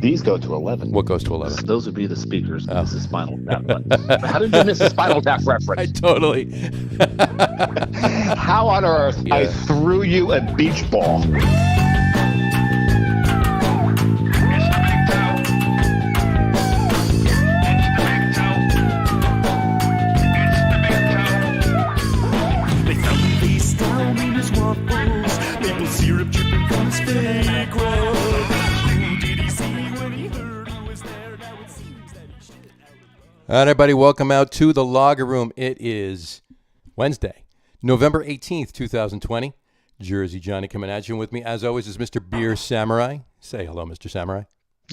These go to 11. What goes to 11? Those would be the speakers. Oh. This is Spinal Tap. But how did you miss a Spinal Tap I reference? totally. How on earth I threw you a beach ball? All right, everybody, welcome out to the Logger Room. It is Wednesday, November 18th, 2020. Jersey Johnny coming at you. And with me, as always, is Mr. Beer Samurai. Say hello, Mr. Samurai.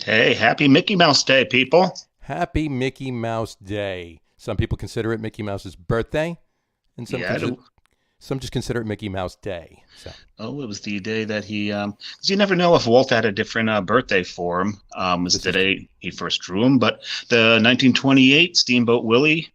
Hey, happy Mickey Mouse Day, people. Happy Mickey Mouse Day. Some people consider it Mickey Mouse's birthday, and some just consider it Mickey Mouse Day. So. Oh, it was the day that he, because you never know if Walt had a different birthday for him. It was the day he first drew him, but the 1928 Steamboat Willie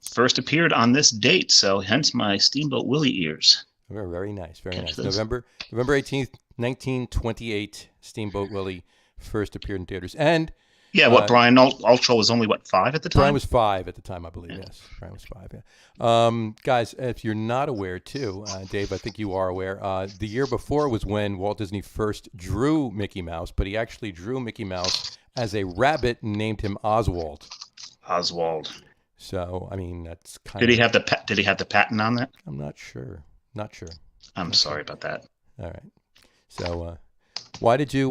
first appeared on this date, so hence my Steamboat Willie ears. Very nice, very nice. November 18th, 1928, Steamboat Willie first appeared in theaters. And yeah, Brian Altschul was only, 5 at the time? Brian was 5 at the time, I believe, yes. Brian was 5, yeah. Guys, if you're not aware, too, Dave, I think you are aware, the year before was when Walt Disney first drew Mickey Mouse, but he actually drew Mickey Mouse as a rabbit and named him Oswald. Oswald. So, I mean, that's kind Did he have the patent on that? I'm not sure. I'm sorry about that. All right. So, why did you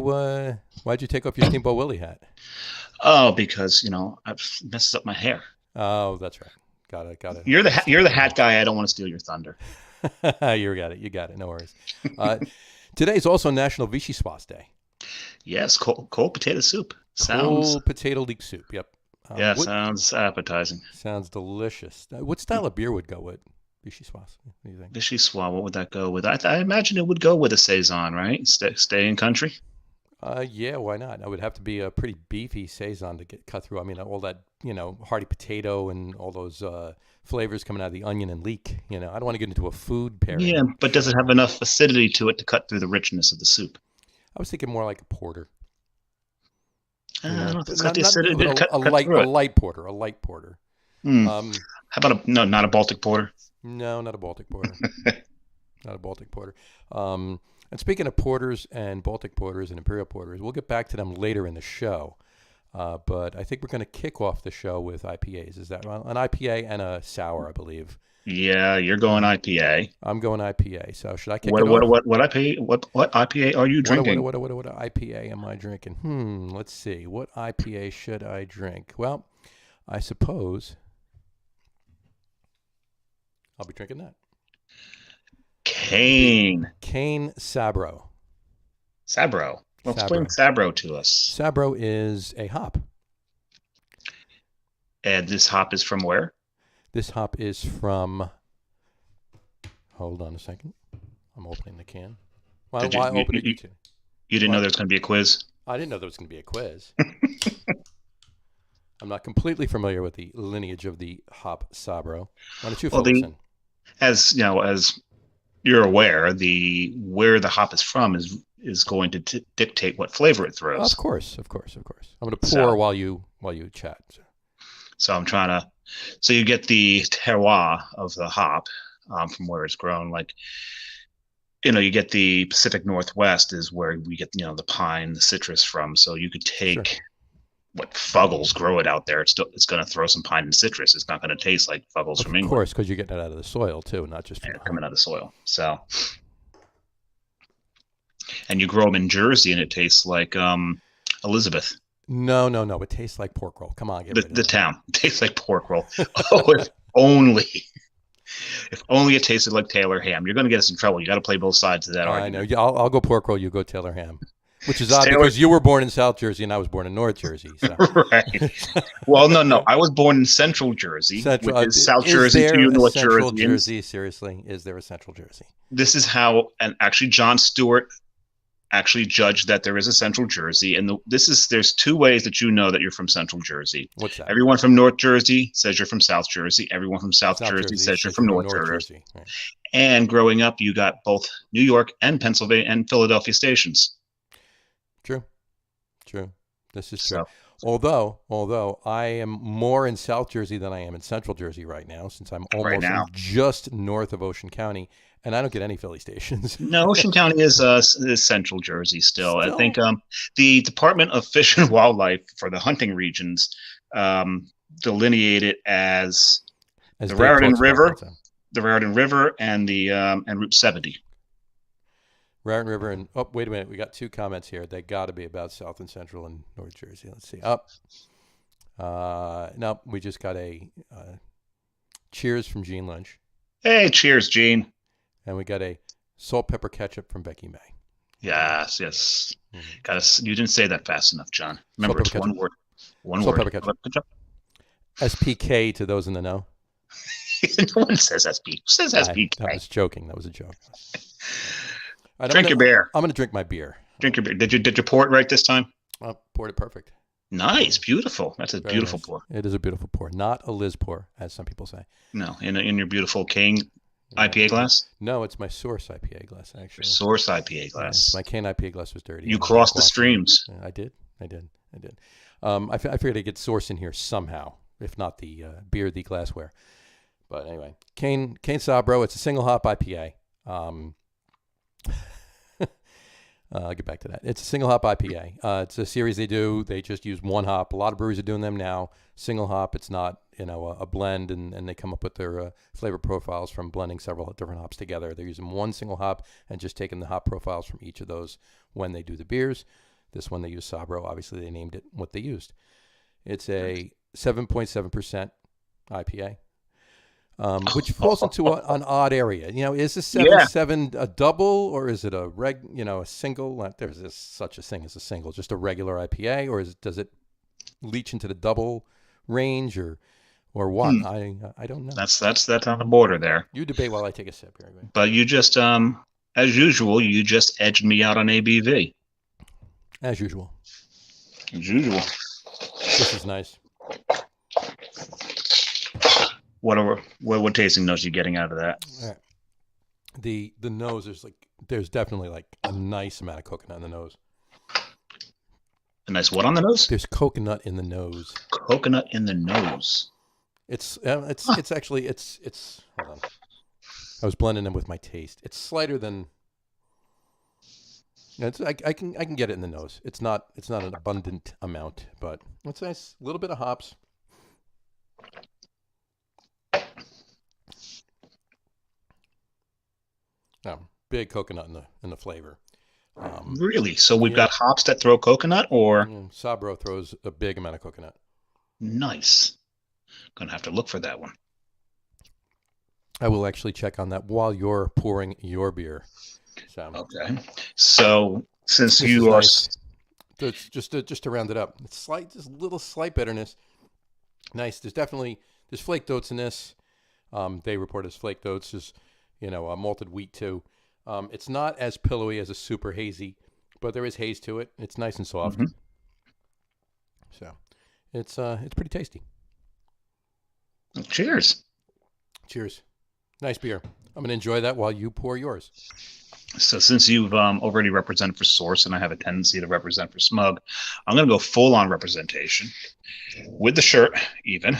take off your Steamboat Willie hat? Oh, because I've messed up my hair. Oh, that's right. Got it. You're the hat guy. I don't want to steal your thunder. You got it. No worries. Today is also National Vichyssoise Day. Yes, cold potato soup. Cold potato leek soup. Yep. Sounds appetizing. Sounds delicious. What style of beer would go with Vichyssoise? What do you think? Vichyssoise. What would that go with? I imagine it would go with a saison, right? Stay in country. Yeah, why not? It would have to be a pretty beefy saison to get cut through. I mean, all that, hearty potato and all those flavors coming out of the onion and leek. I don't want to get into a food pairing. Yeah, but does it have enough acidity to it to cut through the richness of the soup? I was thinking more like a porter. I don't know if it's got the acidity to cut a light porter. How about not a Baltic porter? No, not a Baltic porter. Not a Baltic porter. And speaking of porters and Baltic porters and imperial porters, we'll get back to them later in the show. But I think we're going to kick off the show with IPAs. Is that right? An IPA and a sour, I believe. Yeah, you're going IPA. I'm going IPA. So should I kick it off? What IPA are you drinking? What IPA am I drinking? Let's see. What IPA should I drink? Well, I suppose I'll be drinking that. Cane Sabro. Well, explain Sabro to us. Sabro is a hop. And this hop is from where? This hop is from... Hold on a second. I'm opening the can. Why open it? You didn't know there was going to be a quiz? I didn't know there was going to be a quiz. I'm not completely familiar with the lineage of the hop Sabro. Why don't you focus in? As you're aware, where the hop is from is going to dictate what flavor it throws. Of course. I'm going to pour while you chat. So I'm trying to. So you get the terroir of the hop from where it's grown. Like, you get the Pacific Northwest is where we get the pine, the citrus from. So you could take what Fuggles grow it out there. It's going to throw some pine and citrus. It's not going to taste like Fuggles from England. Of course, because you're getting it out of the soil too, not just coming out of the soil. So, and you grow them in Jersey, and it tastes like Elizabeth. No. It tastes like pork roll. Come on, the town. It tastes like pork roll. Oh, if only it tasted like Taylor ham. You're going to get us in trouble. You got to play both sides of that argument. I know. I'll go pork roll. You go Taylor ham. Which is odd because you were born in South Jersey and I was born in North Jersey. So. Right. Well, no. I was born in Central Jersey, which is South Jersey to North Jersey. Seriously, is there a Central Jersey? This is how, and actually Jon Stewart actually judged that there is a Central Jersey. And there's two ways that that you're from Central Jersey. What's that? Everyone from North Jersey says you're from South Jersey. Everyone from South Jersey says you're from North Jersey. Right. And growing up, you got both New York and Pennsylvania and Philadelphia stations. True. This is true. So Although I am more in South Jersey than I am in Central Jersey right now, since I'm right almost now, just north of Ocean County, and I don't get any Philly stations. no, Ocean County is Central Jersey still. I think Still? the Department of Fish and Wildlife for the hunting regions delineate it as As the Dave Raritan talks about River, that time. the Raritan River, and the and Route 70. Raritan River and oh, wait a minute, we got two comments here. They got to be about South and Central and North Jersey. Let's see. Up. No, we just got a cheers from Gene Lynch, Hey, cheers, Gene. and we got a salt pepper ketchup from Becky May. Yes, yes. Mhm. You didn't say that fast enough, John. Remember, Salt it's pepper one ketchup. word. One Salt word. pepper ketchup. Good job. SPK to those in the know. No one says SP. Who says SPK? That was joking. That was a joke. All right, Drink your beer. I'm gonna drink my beer. Drink your beer. Did you pour it right this time? I poured it perfect. Nice, beautiful. That's a Very beautiful nice. pour. It is a beautiful pour, not a Liz pour, as some people say. No, in your beautiful King IPA glass. No, it's my Source IPA glass, actually. Source IPA Yes, glass. my Cane IPA glass was dirty. You and crossed the washed it. streams. Yeah, I did. I figured I'd get Source in here somehow, if not the beer, the glassware. But anyway, Cane Sabro. It's a single hop IPA. I'll get back to that. It's a single hop IPA. It's a series they do. They just use one hop. A lot of breweries are doing them now. Single hop. It's not a blend, and they come up with their flavor profiles from blending several different hops together. They're using one single hop and just taking the hop profiles from each of those when they do the beers. This one they use Sabro. Obviously, they named it what they used. It's a 7.7% IPA. Which falls into an odd area. Is this 7.7 a double, or is it a single? There's such a thing as a single, just a regular IPA, or does it leach into the double range, or what? I don't know. That's on the border there. You debate while I take a sip here. Anyway. But you just as usual, you just edged me out on ABV. As usual. As usual. This is nice. What tasting notes are you getting out of that? All right. The nose there's definitely like a nice amount of coconut in the nose. A nice what on the nose? There's coconut in the nose. Coconut in the nose. It's actually hold on. I was blending them with my taste. It's slighter than. I can get it in the nose. It's not an abundant amount, but it's nice. A little bit of hops. Big coconut in the flavor. Really? So we've got hops that throw coconut, or Sabro throws a big amount of coconut. Nice. Gonna have to look for that one. I will actually check on that while you're pouring your beer. So, okay. So since this you are nice. Just to round it up, it's just a little slight bitterness. Nice. There's flake oats in this. They report as flake oats. There's malted wheat too. It's not as pillowy as a super hazy, but there is haze to it. It's nice and soft. Mm-hmm. So it's pretty tasty. Cheers. Cheers. Nice beer. I'm gonna enjoy that while you pour yours. So since you've already represented for Source, and I have a tendency to represent for Smug, I'm gonna go full on representation with the shirt even.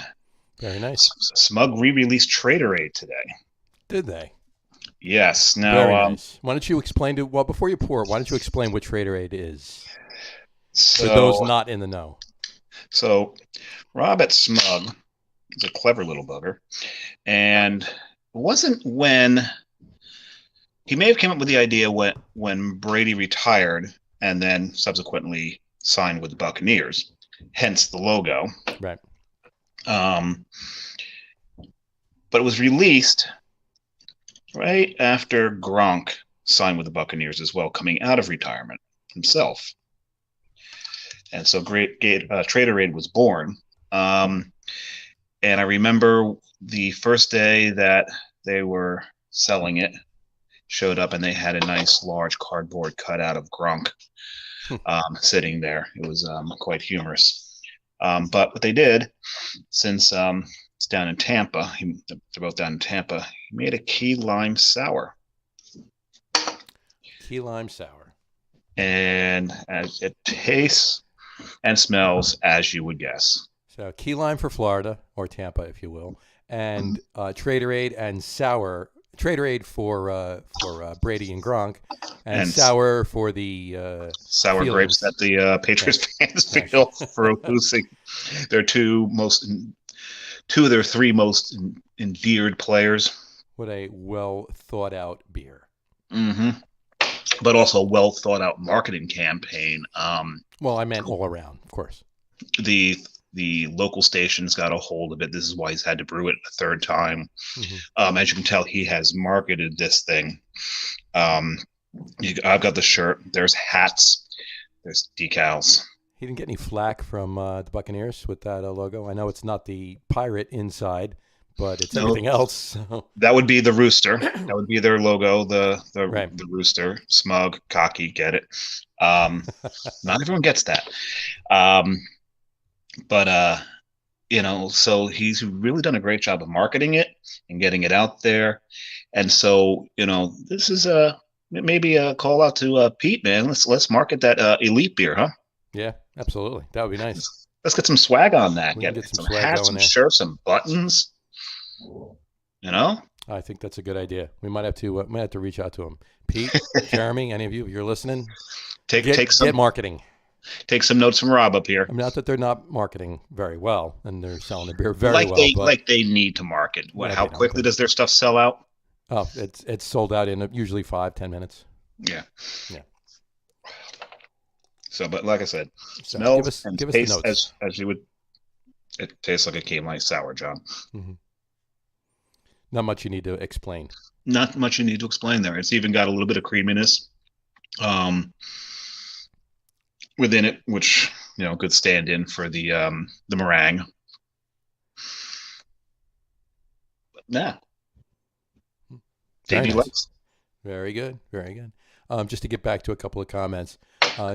Very nice. Smug re-released Trader Aid today. Did they? Yes. Now, very nice. Why don't you explain before you pour it, why don't you explain what Trader Aid is for those not in the know? So, Rob at Smug is a clever little bugger, and it wasn't when he may have came up with the idea when Brady retired and then subsequently signed with the Buccaneers, hence the logo. Right. But it was released right after Gronk signed with the Buccaneers as well, coming out of retirement himself. And so Trader Aid was born. And I remember the first day that they were selling it, showed up and they had a nice large cardboard cutout of Gronk sitting there. It was quite humorous. But what they did, since it's down in Tampa, they're both down in Tampa, he made a key lime sour. Key lime sour. And as it tastes and smells as you would guess. So key lime for Florida, or Tampa, if you will, and Traderade and sour. Traderade for Brady and Gronk, and sour for the sour feelings. Grapes that the Patriots fans feel for losing their two of their three most endeared players. What a well thought out beer. Mm-hmm. But also a well thought out marketing campaign. Well, I meant all around, of course. The local stations got a hold of it. This is why he's had to brew it a third time. Mm-hmm. As you can tell, he has marketed this thing. I've got the shirt. There's hats. There's decals. He didn't get any flack from the Buccaneers with that logo. I know it's not the pirate inside, but it's everything else. So. That would be the rooster. That would be their logo, the rooster. Smug, cocky, get it. Not everyone gets that. But so he's really done a great job of marketing it and getting it out there. And so, this is maybe a call out to Pete, man. Let's market that elite beer, huh? Yeah, absolutely. That would be nice. Let's get some swag on that. Get some hats, some shirts, some buttons. I think that's a good idea. We might have to reach out to him. Pete, Jeremy, any of you, if you're listening, get marketing. Take some notes from Rob up here. I mean, not that they're not marketing very well, and they're selling the beer very well. Like they need to market. How quickly does their stuff sell out? Oh, it's sold out in usually 5-10 minutes. Yeah. Yeah. So, but like I said, smells and tastes as you would. It tastes like a Key Lime sour, John. Mm-hmm. Not much you need to explain. Not much you need to explain there. It's even got a little bit of creaminess within it, which good stand-in for the meringue. Yeah. Very nice. Very good. Very good. Just to get back to a couple of comments,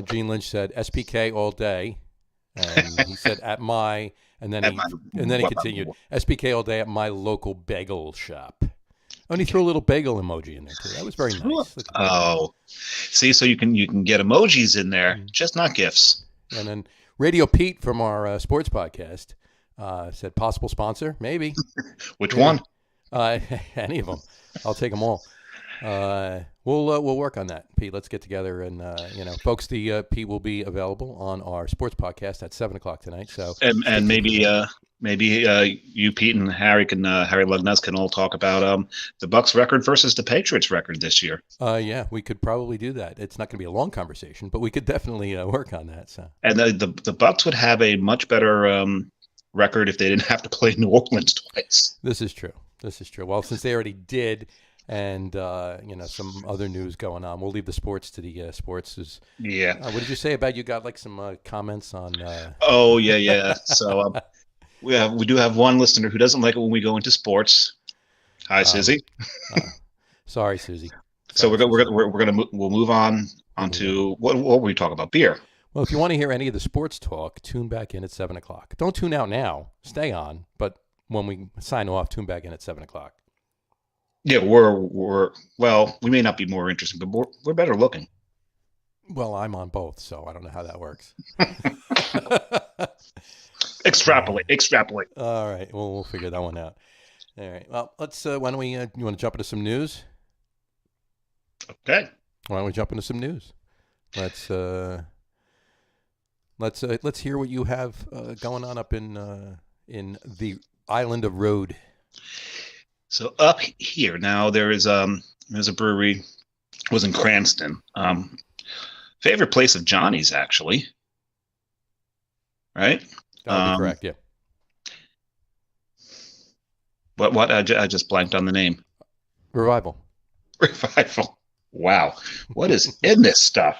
Gene Lynch said SPK all day, and he said at my, and then he continued SPK all day at my local bagel shop. And he threw a little bagel emoji in there too. That was very nice. Oh, see, so you can get emojis in there, just not GIFs. And then Radio Pete from our sports podcast said possible sponsor, maybe. Which one? Any of them. I'll take them all. We'll work on that, Pete. Let's get together and folks. The Pete will be available on our sports podcast at 7:00 tonight. So and maybe you, Pete, and Harry Lugness can all talk about the Bucs record versus the Patriots record this year. Yeah, we could probably do that. It's not going to be a long conversation, but we could definitely work on that. So and the Bucs would have a much better record if they didn't have to play New Orleans twice. This is true. Well, since they already did. And some other news going on. We'll leave the sports to the sports. Yeah. What did you say about you got like some comments on? Oh yeah. So we do have one listener who doesn't like it when we go into sports. Hi, Susie. Sorry, Susie. So we'll move on onto what were we talking about? Beer. Well, if you want to hear any of the sports talk, tune back in at 7:00. Don't tune out now. Stay on, but when we sign off, tune back in at 7:00. Yeah, we may not be more interesting, but we're better looking. Well, I'm on both, so I don't know how that works. Extrapolate. All right, we'll figure that one out. All right. Well, let's. Why don't we? You want to jump into some news? Okay. Why don't we jump into some news? Let's hear what you have going on up in the island of Rhode. So up here now, there's a brewery. It was in Cranston. Favorite place of Johnny's, actually. Right? That would be correct. Yeah. What? I just blanked on the name. Revival. Wow, what is in this stuff?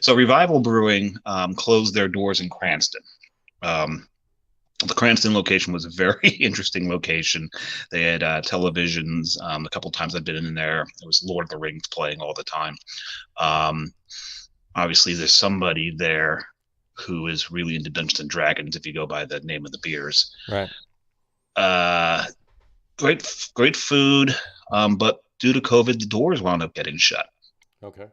So Revival Brewing closed their doors in Cranston. The Cranston location was a very interesting location. They had televisions. A couple of times I've been in there. There was Lord of the Rings playing all the time. Obviously, there's somebody there who is really into Dungeons and Dragons, if you go by the name of the beers. Right. Great food, but due to COVID, the doors wound up getting shut. Okay.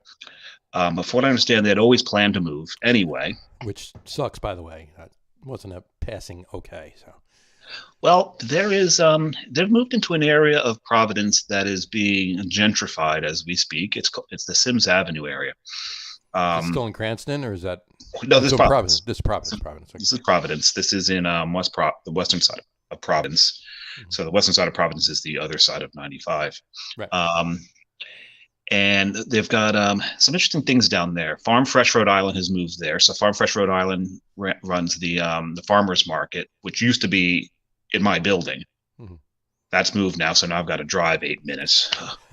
But from what I understand, they'd always planned to move anyway. Which sucks, by the way. That wasn't a passing okay. So Well, there is they've moved into an area of Providence that is being gentrified as we speak. It's the Sims Avenue area. is it still in Cranston, or is that No, this is Providence? Providence. This is Providence. Providence. Okay. This is Providence. This is in the western side of Providence. So the western side of Providence is the other side of 95. Right. And they've got some interesting things down there. Farm Fresh Rhode Island has moved there. So Farm Fresh Rhode Island runs the farmers market, which used to be in my building. Mm-hmm. That's moved now. So now I've got to drive 8 minutes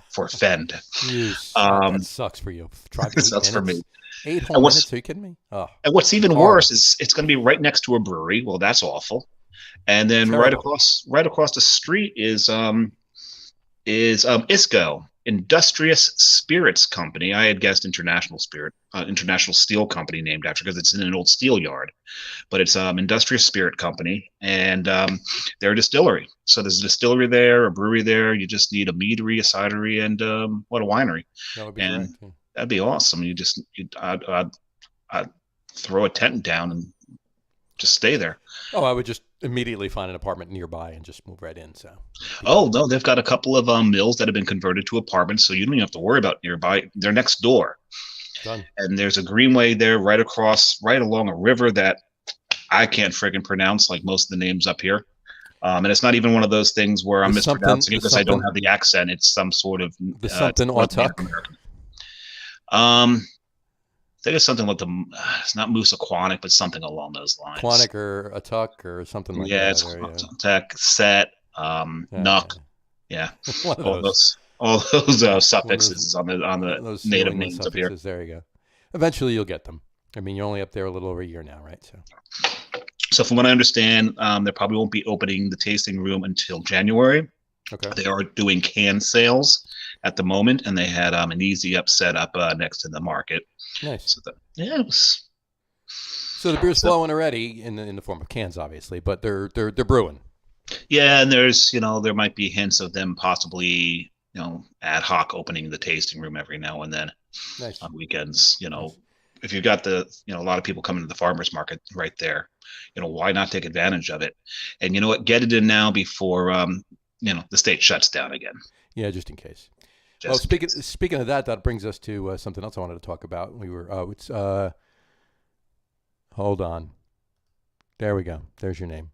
for Fend. That sucks for you. Drive 8 sucks minutes. for me. 8 whole minutes? Are you kidding me? Oh. And what's even worse is it's going to be right next to a brewery. Well, that's awful. And then right across the street is ISCO, Industrious Spirits Company. I had guessed International Steel Company, named after, because it's in an old steel yard, but it's Industrious Spirit Company, and they're a distillery. So there's a distillery there, a brewery there. You just need a meadery, a cidery, and a winery. That would be and great. That'd be awesome. I'd throw a tent down and just stay there. Oh, I would just immediately find an apartment nearby and just move right in. So. Oh no, they've got a couple of mills that have been converted to apartments, so you don't even have to worry about nearby. They're next door. Done. And there's a greenway there right along a river that I can't friggin' pronounce, like most of the names up here. And it's not even one of those things where I'm mispronouncing it because I don't have the accent. It's some sort of something Autuck. I think it's something like it's not Moosaquanic, but something along those lines. Quanic or Autuck or something like that. Yeah, it's Quanic, Set, Nuck. Yeah. all those suffixes on the native names up here. There you go. Eventually you'll get them. I mean, you're only up there a little over a year now, right? So from what I understand, they probably won't be opening the tasting room until January. Okay. They are doing can sales at the moment, and they had an easy up set up next to the market. Nice. So the beer's flowing already in the form of cans, obviously, but they're brewing. Yeah, and there's there might be hints of them possibly ad hoc opening the tasting room every now and then. Nice. On weekends. Nice. If you've got a lot of people coming to the farmers market right there, why not take advantage of it? And you know what, get it in now before the state shuts down again. Yeah, just in case. Well, speaking of that brings us to something else I wanted to talk about. We were hold on. There we go. There's your name.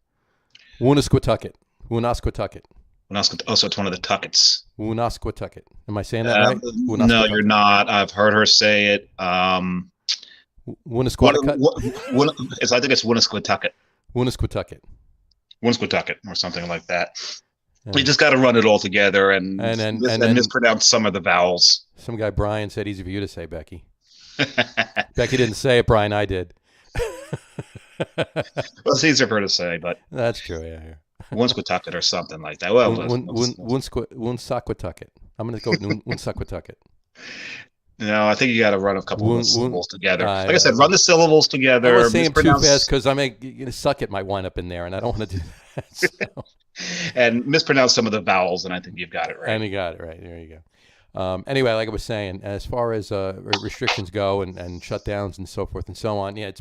Woonasquatucket. Oh, so it's one of the Tuckets. Woonasquatucket. Am I saying that right? No, you're not. I've heard her say it. Woonasquatucket. I think it's Woonasquatucket. Woonasquatucket, or something like that. You just got to run it all together and mispronounce some of the vowels. Some guy, Brian, said easy for you to say, Becky. Becky didn't say it, Brian. I did. Well, it's easier for her to say, but that's true. Yeah. Woonasquatucket or something like that. Well, Woonasquatucket. I'm going to go with Woonasquatucket. No, I think you got to run a couple of syllables together. Like I said, run the syllables together. I don't say them too fast because suck it might wind up in there, and I don't want to do that. So. And mispronounce some of the vowels, and I think you've got it right. And you got it right. There you go. Anyway, like I was saying, as far as restrictions go and shutdowns and so forth and so on, yeah,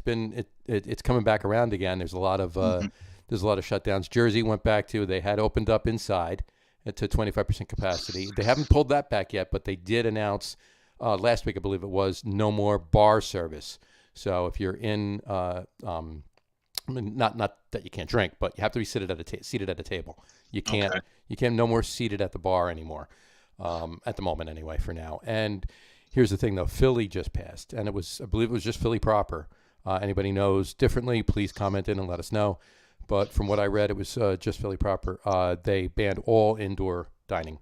it's coming back around again. There's a lot of shutdowns. Jersey went back to, they had opened up inside to 25% capacity. They haven't pulled that back yet, but they did announce last week, I believe it was, no more bar service. So if you're in, not that you can't drink, but you have to be seated at a table. You can't no more seated at the bar anymore. At the moment anyway, for now. And here's the thing though, Philly just passed, and I believe it was just Philly proper. Anybody knows differently, please comment in and let us know. But from what I read, it was just Philly proper. They banned all indoor dining.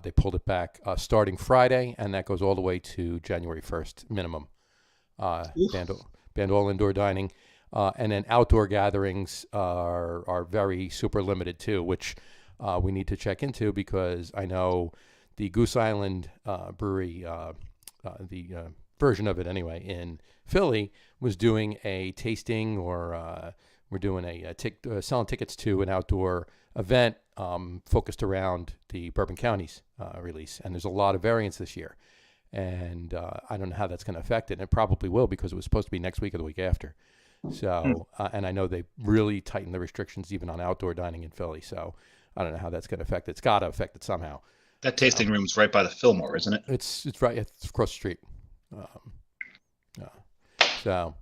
They pulled it back starting Friday, and that goes all the way to January 1st minimum. Banned all indoor dining. And then outdoor gatherings are very super limited too, which we need to check into, because I know the Goose Island Brewery, the version of it anyway, in Philly, was doing a tasting, or we're doing selling tickets to an outdoor event focused around the Bourbon Counties release. And there's a lot of variants this year. And I don't know how that's going to affect it. And it probably will, because it was supposed to be next week or the week after. So, and I know they really tightened the restrictions even on outdoor dining in Philly. So I don't know how that's going to affect it. It's got to affect it somehow. That tasting room's right by the Fillmore, isn't it? It's right. It's across the street. So,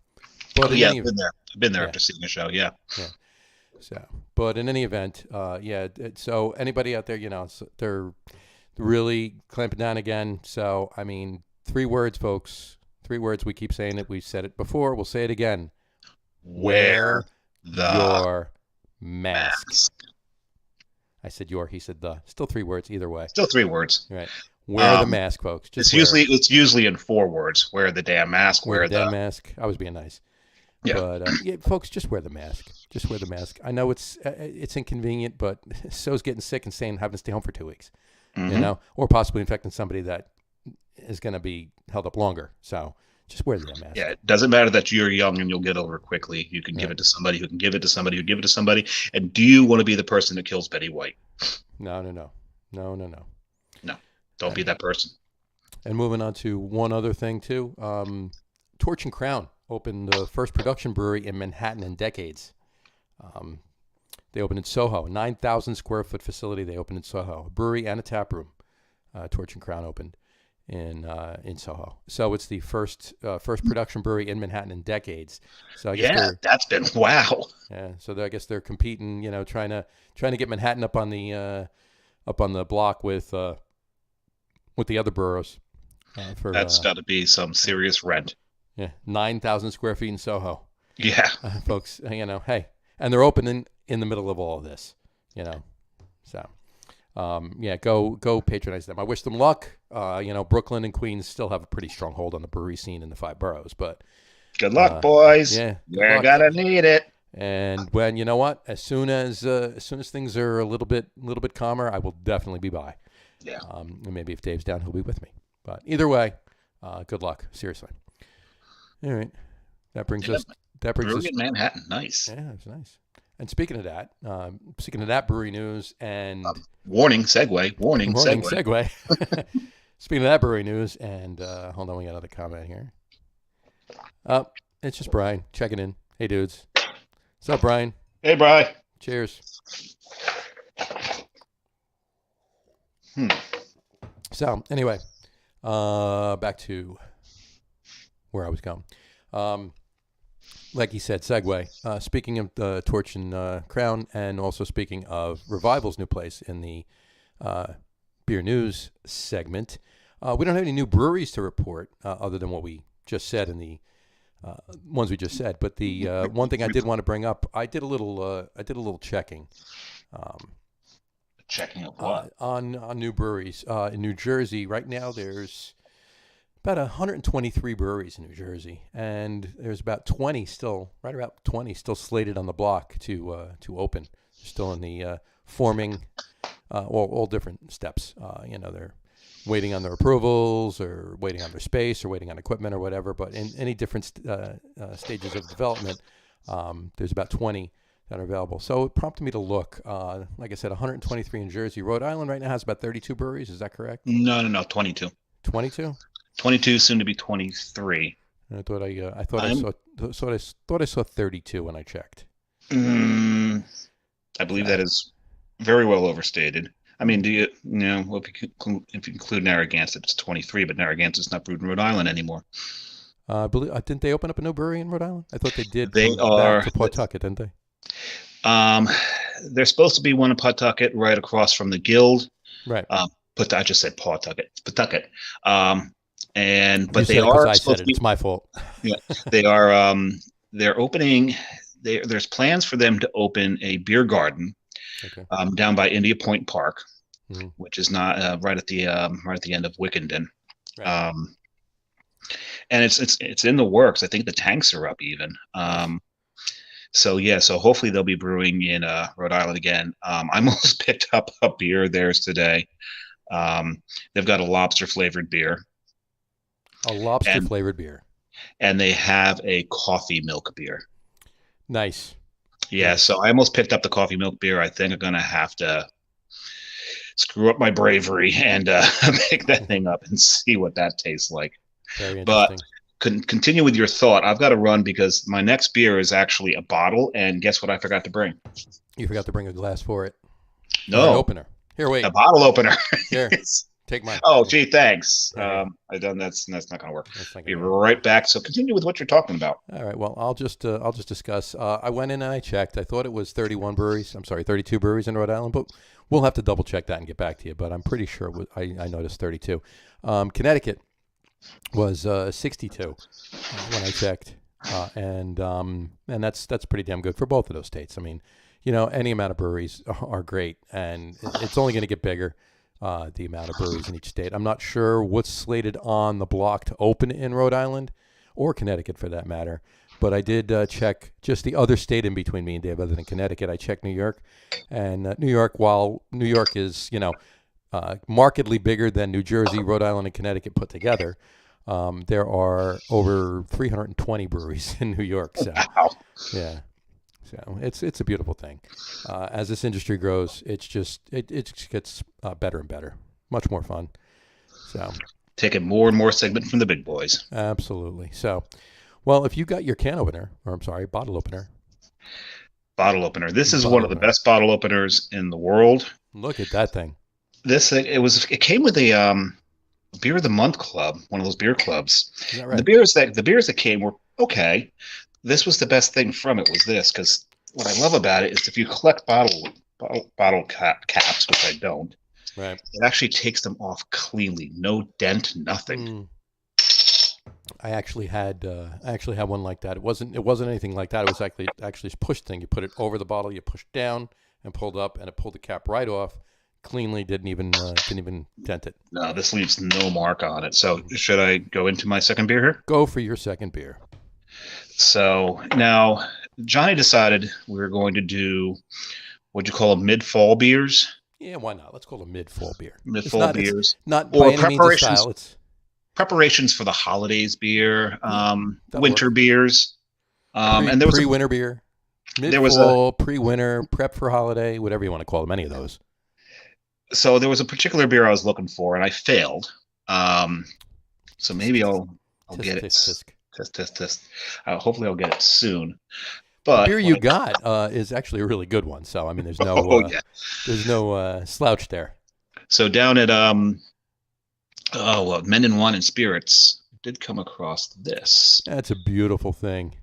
but Oh, in yeah, any I've been there. I've been there Yeah. after seeing the show. Yeah. So, but in any event, so anybody out there, they're really clamping down again. So, I mean, 3 words, folks. 3 words. We keep saying it. We've said it before. We'll say it again. Wear the your mask. mask. I said your. He said the. Still 3 words either way. Still 3 words. Right. Wear the mask, folks. Just It's usually in 4 words. Wear the damn mask. wear the damn mask. I was being nice. Yeah. But folks, just wear the mask. Just wear the mask. I know it's inconvenient, but so's getting sick and having to stay home for 2 weeks. Mhm. Or possibly infecting somebody that is going to be held up longer. So just wear the damn mask. Yeah, it doesn't matter that you're young and you'll get over it quickly. You can give it to somebody who can give it to somebody who give it to somebody. And do you want to be the person that kills Betty White? No. No, don't be that person. And moving on to one other thing too, Torch and Crown opened the first production brewery in Manhattan in decades. They opened in Soho, a 9,000 square foot facility. They opened in Soho, a brewery and a tap room. Torch and Crown opened in Soho. So it's the first production brewery in Manhattan in decades. So I guess that's been wow. Yeah, so I guess they're competing, trying to get Manhattan up on the block with the other boroughs. That's got to be some serious rent. Yeah, 9,000 square feet in Soho. Yeah, folks. Hey, and they're opening in the middle of all of this. So go patronize them. I wish them luck. Brooklyn and Queens still have a pretty strong hold on the brewery scene in the 5 boroughs, but good luck, boys. Yeah, you're gonna need it. And when as soon as things are a little bit calmer, I will definitely be by. Yeah. And maybe if Dave's down, he'll be with me. But either way, good luck. Seriously. All right. That brings us. Brewery in Manhattan. Nice. Yeah, it's nice. And speaking of that brewery news and warning segue. Speaking of that brewery news and hold on, we got another comment here. It's just Brian checking in. Hey, dudes. What's up, Brian? Hey, Brian. Cheers. So anyway, back to where I was going. Like he said, segue. Speaking of the Torch and Crown, and also speaking of Revival's new place in the beer news segment, we don't have any new breweries to report other than what we just said in the ones we just said. But the one thing I did want to bring up, I did a little checking. Checking of what? On new breweries in New Jersey right now. There's about 123 breweries in New Jersey, and there's about 20 still slated on the block to open. They're still in the forming, all different steps. They're waiting on their approvals, or waiting on their space, or waiting on equipment, or whatever. But in any different stages of development, there's about 20 that are available. So it prompted me to look. Like I said, 123 in Jersey. Rhode Island right now has about 32 breweries. Is that correct? No, 22. 22? 22, soon to be 23. I thought I saw 32 when I checked. I believe that is very well overstated. I mean, if you include Narragansett, it's 23, but Narragansett's not brewed in Rhode Island anymore. I believe didn't they open up a new brewery in Rhode Island? I thought they did. They are back to Pawtucket, didn't they? There's supposed to be one in Pawtucket right across from the Guild. Right. But I just said Pawtucket. It's Pawtucket. But they are. I said it. It's my fault. Yeah, they are. They're opening. There's plans for them to open a beer garden down by India Point Park, which is not right at the end of Wickenden. Right. And it's in the works. I think the tanks are up even. So hopefully they'll be brewing in Rhode Island again. I almost picked up a beer of theirs today. They've got a lobster flavored beer. A lobster flavored beer. And they have a coffee milk beer. Nice. Yeah, so I almost picked up the coffee milk beer. I think I'm going to have to screw up my bravery and pick that thing up and see what that tastes like. Very interesting. But continue with your thought. I've got to run because my next beer is actually a bottle, and guess what I forgot to bring? You forgot to bring a glass for it. Or No, an opener. Here, wait. a bottle opener. Here, take mine. Oh, gee, thanks. Yeah. That's not going to work. Not Be gonna work. right back. So continue with what you're talking about. All right. Well, I'll just discuss. I went in and I checked. I thought it was 31 breweries. I'm sorry, 32 breweries in Rhode Island, but we'll have to double check that and get back to you. But I'm pretty sure it was, I noticed 32. Connecticut was 62 when I checked, and that's pretty damn good for both of those states. I mean, any amount of breweries are great, and it's only going to get bigger. The amount of breweries in each state. I'm not sure what's slated on the block to open in Rhode Island or Connecticut for that matter. But I did check just the other state in between me and Dave other than Connecticut. I checked New York. And New York, while New York is, markedly bigger than New Jersey, Rhode Island, and Connecticut put together, there are over 320 breweries in New York. So, wow. Yeah. So it's a beautiful thing. As this industry grows, it gets better and better, much more fun. So taking more and more segment from the big boys. Absolutely. So, well, if you got your bottle opener. Bottle opener. This is one of the best bottle openers in the world. Look at that thing. It came with a beer of the month club, one of those beer clubs. Is that right? The beers that came were okay. This was the best thing from it was this, because what I love about it is if you collect bottle caps, which I don't, right, it actually takes them off cleanly, no dent, nothing. I actually had one like that. It wasn't anything like that. It was actually a push thing. You put it over the bottle, you push down and pulled up, and it pulled the cap right off cleanly. Didn't even dent it. No, this leaves no mark on it. So should I go into my second beer here? Go for your second beer. So now Johnny decided we were going to do what you call mid-fall beers. Yeah, why not? Let's call them mid-fall beer. Mid-fall beers. Not by any means a style. It's preparations for the holidays beer, winter beers, and there was pre-winter beer. Mid-fall, pre-winter, prep for holiday, whatever you want to call them, any of those. So there was a particular beer I was looking for, and I failed. So maybe I'll get it. Test. Hopefully I'll get it soon. But the beer you got is actually a really good one. So I mean, there's no there's no slouch there. So down at Men in Wine and Spirits, I did come across this. That's a beautiful thing.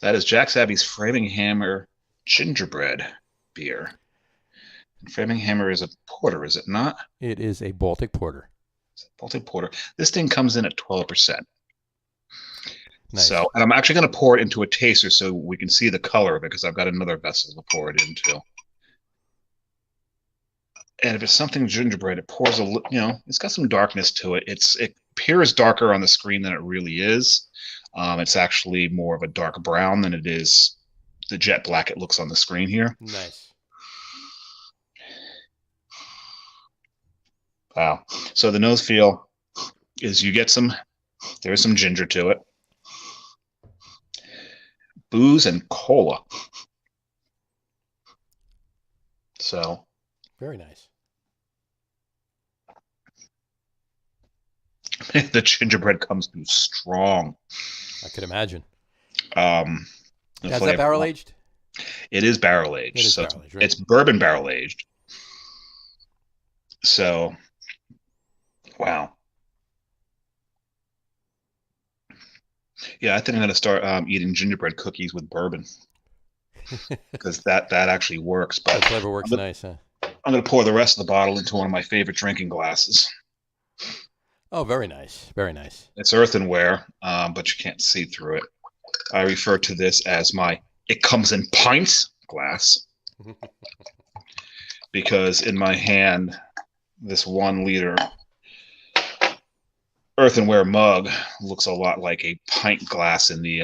That is Jack Savvy's Framing Hammer gingerbread beer. And Framing Hammer is a porter, is it not? It is a Baltic porter. It's a Baltic porter. This thing comes in at 12%. Nice. So, and I'm actually going to pour it into a taster so we can see the color of it because I've got another vessel to pour it into. And if it's something gingerbread, it pours it's got some darkness to it. It appears darker on the screen than it really is. It's actually more of a dark brown than it is the jet black it looks on the screen here. Nice. Wow. So the nose feel is there's some ginger to it. Booze and cola. So very nice. The gingerbread comes through strong. I could imagine. Is that barrel aged? It is barrel aged. It is so barrel aged, right? It's bourbon barrel aged. So, wow. Yeah, I think I'm going to start eating gingerbread cookies with bourbon because that actually works. But that flavor works nice, huh? I'm going to pour the rest of the bottle into one of my favorite drinking glasses. Oh, very nice. Very nice. It's earthenware, but you can't see through it. I refer to this as my "it comes in pints" glass because in my hand, this 1 liter earthenware mug looks a lot like a pint glass in the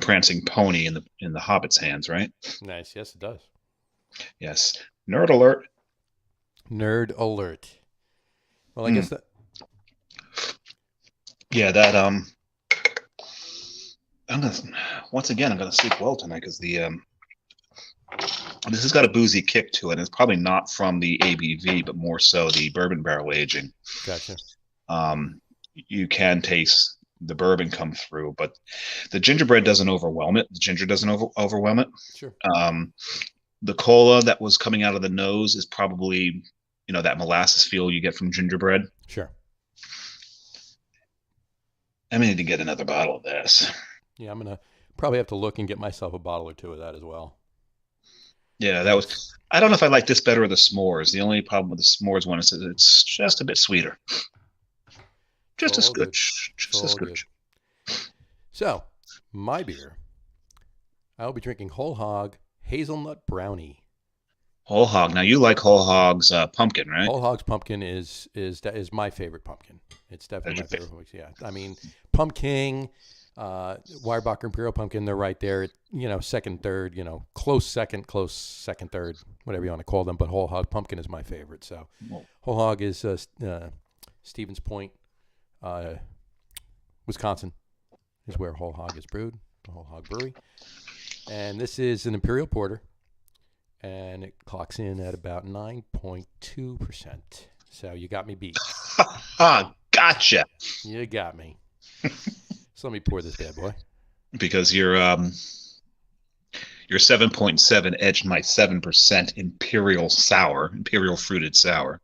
Prancing Pony in the Hobbit's hands, right? Nice. Yes, it does. Yes. Nerd alert. Nerd alert. Well, I guess that. Yeah, that I'm gonna sleep well tonight because the This has got a boozy kick to it. It's probably not from the ABV, but more so the bourbon barrel aging. Gotcha. You can taste the bourbon come through, but the gingerbread doesn't overwhelm it. The ginger doesn't overwhelm it. Sure. The cola that was coming out of the nose is probably, that molasses feel you get from gingerbread. Sure. I may need to get another bottle of this. Yeah, I'm gonna probably have to look and get myself a bottle or two of that as well. Yeah, I don't know if I like this better or the s'mores. The only problem with the s'mores one is it's just a bit sweeter. Just as good. Just as good. So, my beer, I'll be drinking Whole Hog Hazelnut Brownie. Whole Hog. Now, you like Whole Hog's pumpkin, right? Whole Hog's pumpkin is my favorite pumpkin. It's definitely my favorite pumpkin. Yeah, I mean, Pumpkin, Weyerbacher Imperial Pumpkin, they're right there. Second, third. Close second, third, whatever you want to call them. But Whole Hog Pumpkin is my favorite. So, Whole Hog is Stevens Point, Wisconsin, is where Whole Hog is brewed. The Whole Hog Brewery, and this is an Imperial Porter. And it clocks in at about 9.2%. So you got me beat. Gotcha. You got me. So let me pour this bad boy. Because your 7.7 edged my 7% imperial fruited sour.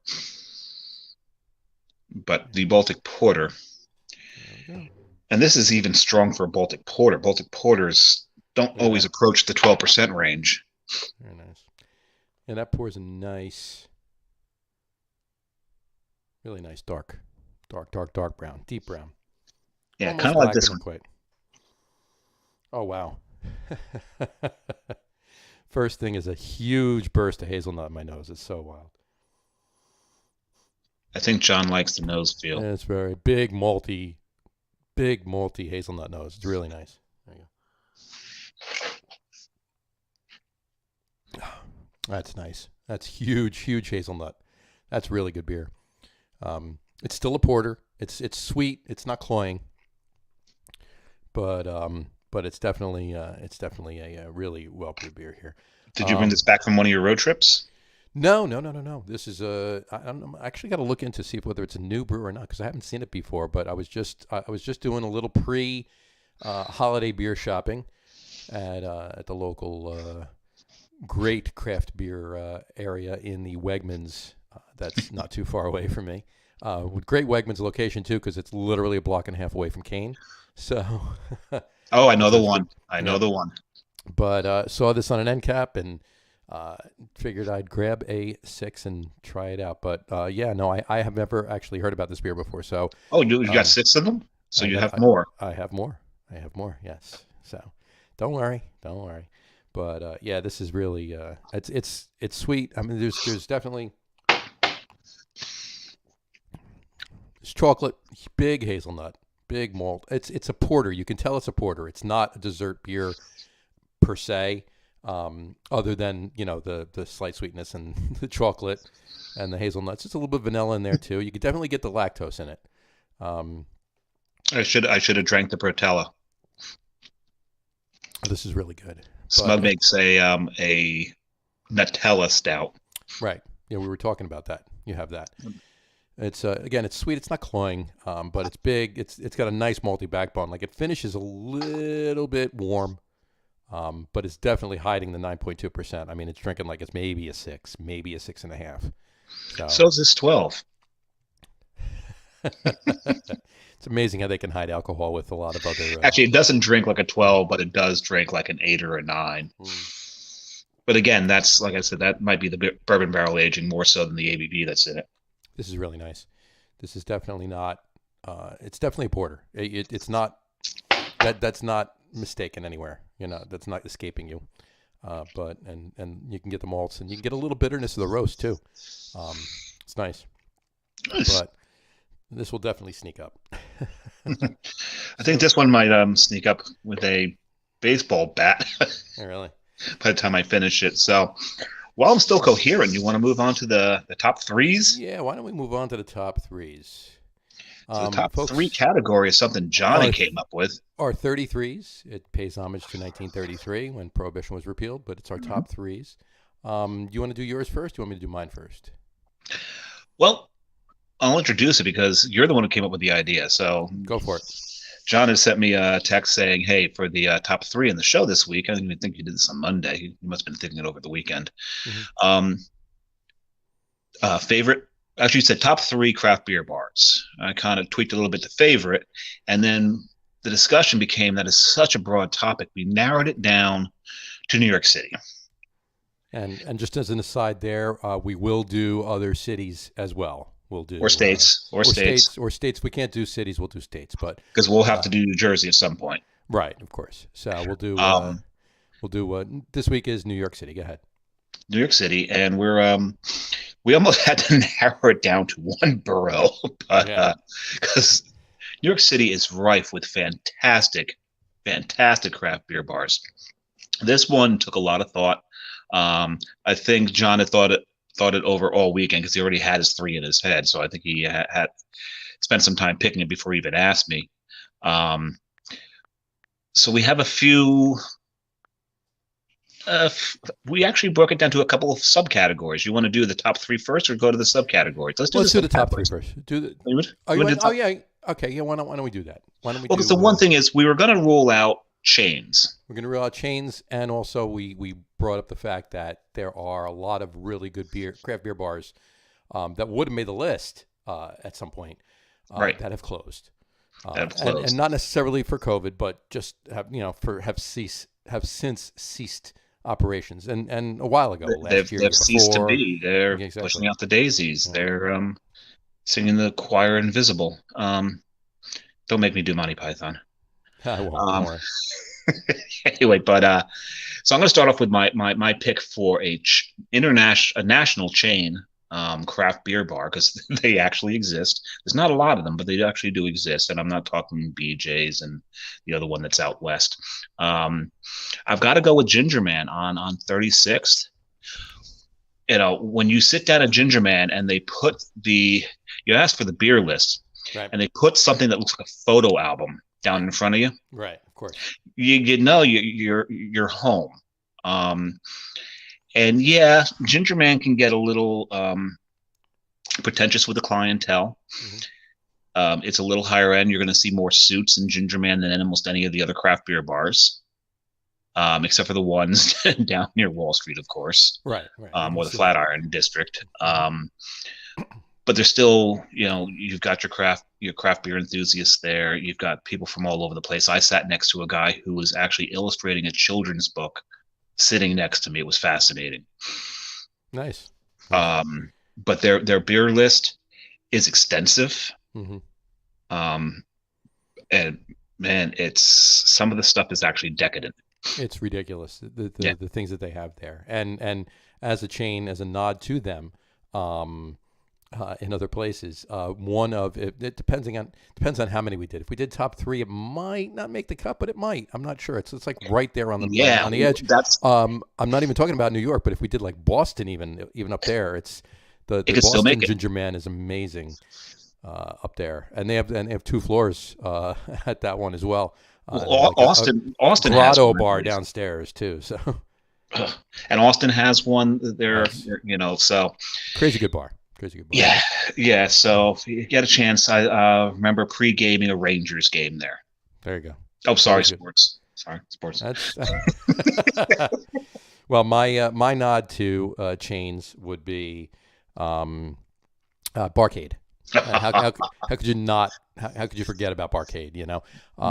But the Baltic Porter, and this is even strong for a Baltic Porter. Baltic Porters don't always approach the 12% range. Very nice. And that pours a nice, really nice dark brown, deep brown. Yeah, Almost kind of like this one. one. Quite. Oh, wow. First thing is a huge burst of hazelnut in my nose. It's so wild. I think John likes the nose feel. Yeah, it's very big malty hazelnut nose. It's really nice. There you go. That's nice. That's huge hazelnut. That's really good beer. It's still a porter. It's sweet. It's not cloying, but it's definitely a really well brewed beer here. Did you bring this back from one of your road trips? No. This is I actually got to look into see whether it's a new brew or not because I haven't seen it before. But I was just doing a little holiday beer shopping at the local great craft beer area in the Wegmans. That's not too far away from me. With great Wegmans location too, because it's literally a block and a half away from Kane. So. Oh, I know the one. I know the one. But saw this on an end cap and figured I'd grab a 6 and try it out. But I have never actually heard about this beer before. So. Oh, you got 6 of them? So you have more. I have more. Yes. So don't worry. But this is really it's sweet. I mean, there's definitely it's chocolate, big hazelnut, big malt. It's a porter. You can tell it's a porter. It's not a dessert beer per se, other than the slight sweetness and the chocolate and the hazelnuts. It's a little bit of vanilla in there too. You can definitely get the lactose in it. I should have drank the Protella. This is really good. Smug makes a Nutella stout. Right. Yeah, we were talking about that. You have that. It's again, it's sweet. It's not cloying, but it's big. It's got a nice malty backbone. Like it finishes a little bit warm, but it's definitely hiding the 9.2%. I mean, it's drinking like it's maybe a 6, maybe a 6.5. So is this 12. It's amazing how they can hide alcohol with a lot of other. Actually, it doesn't drink like a 12, but it does drink like an 8 or a 9. But again, that's like I said, that might be the bourbon barrel aging more so than the ABV that's in it. This is really nice. This is definitely not. It's definitely a porter. It's not. That's not mistaken anywhere. That's not escaping you. But you can get the malts and you can get a little bitterness of the roast too. It's nice. But this will definitely sneak up. I think this one might sneak up with a baseball bat. Yeah, really? By the time I finish it. So while I'm still coherent, you want to move on to the top threes? Yeah, why don't we move on to the top threes? So the top three category is something Johnny came up with. Our 33s. It pays homage to 1933 when Prohibition was repealed, but it's our top threes. You want to do yours first? Do you want me to do mine first? Well, I'll introduce it because you're the one who came up with the idea. So Go for it. John has sent me a text saying, "Hey, for the top 3 in the show this week," I didn't even think you did this on Monday. You must have been thinking it over the weekend. Mm-hmm. Favorite? Actually, you said top 3 craft beer bars. I kind of tweaked a little bit to favorite, and then the discussion became that is such a broad topic. We narrowed it down to New York City. And just as an aside, there we will do other cities as well. We'll do states. We can't do cities. We'll do states, but because we'll have to do New Jersey at some point. Right, of course. So we'll do. This week is New York City. Go ahead. New York City, and we almost had to narrow it down to one borough, but because New York City is rife with fantastic craft beer bars. This one took a lot of thought. I think John had thought it over all weekend because he already had his 3 in his head. So I think he had spent some time picking it before he even asked me. So we have a few. We actually broke it down to a couple of subcategories. You want to do the top 3 first, or go to the subcategories? Let's do the top 3 first. Yeah. Okay. Yeah. Why don't we do that? Why don't we? Well, because the one thing is, we were going to rule out chains. We're going to rule out chains, and also we brought up the fact that there are a lot of really good craft beer bars that would have made the list at some point, right? That have closed. And not necessarily for COVID, but just have since ceased operations, and a while ago, last year, they've ceased to be. They're pushing out the daisies. Yeah. They're singing the choir invisible. Don't make me do Monty Python. I won't. Anyway, but so I'm going to start off with my pick for a national chain craft beer bar, because they actually exist. There's not a lot of them, but they actually do exist, and I'm not talking BJ's and the other one that's out west. I've got to go with Ginger Man on 36th. When you sit down at Ginger Man and they put you ask for the beer list, right, and they put something that looks like a photo album down in front of you, right? Of course, you're home. And yeah, Ginger Man can get a little pretentious with the clientele. Mm-hmm. It's a little higher end. You're going to see more suits in Ginger Man than in almost any of the other craft beer bars, except for the ones down near Wall Street, of course, right. Or the Flatiron District. But there's still, you've got your craft beer enthusiasts there. You've got people from all over the place. I sat next to a guy who was actually illustrating a children's book sitting next to me. It was fascinating. Nice. But their beer list is extensive. Mm-hmm. And man, some of the stuff is actually decadent. It's ridiculous. The things that they have there. And as a chain, as a nod to them, in other places, it depends on how many we did. If we did top 3, it might not make the cut, but it might. I'm not sure. It's like right there on the edge. I'm not even talking about New York, but if we did like Boston, even up there, it's the Boston Ginger Man is amazing up there, and they have 2 floors at that one as well. Austin grotto bar downstairs too. So, and Austin has one there. Nice. So crazy good bar. Yeah. So if you get a chance, I remember pre-gaming a Rangers game there. There you go. Oh, sorry, sports. Sorry, sports. Well, my nod to chains would be Barcade. How could you not? How could you forget about Barcade?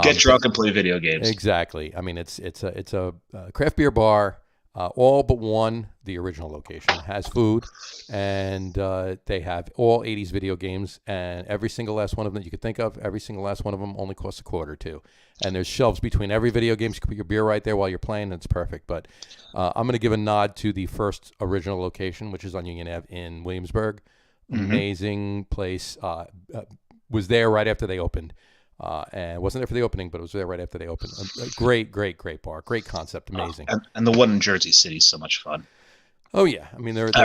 Get drunk and play video games. Exactly. I mean, it's a craft beer bar. All but one, the original location, has food, and they have all 80s video games, and every single last one of them that you could think of, every single last one of them only costs $0.25 too. And there's shelves between every video game, so you can put your beer right there while you're playing, and it's perfect. But I'm going to give a nod to the first original location, which is on Union Ave in Williamsburg. Mm-hmm. Amazing place. Was there right after they opened. And wasn't there for the opening, but it was there right after they opened. A great bar, great concept, amazing. And the one in Jersey City is so much fun. Oh yeah, I mean there's 3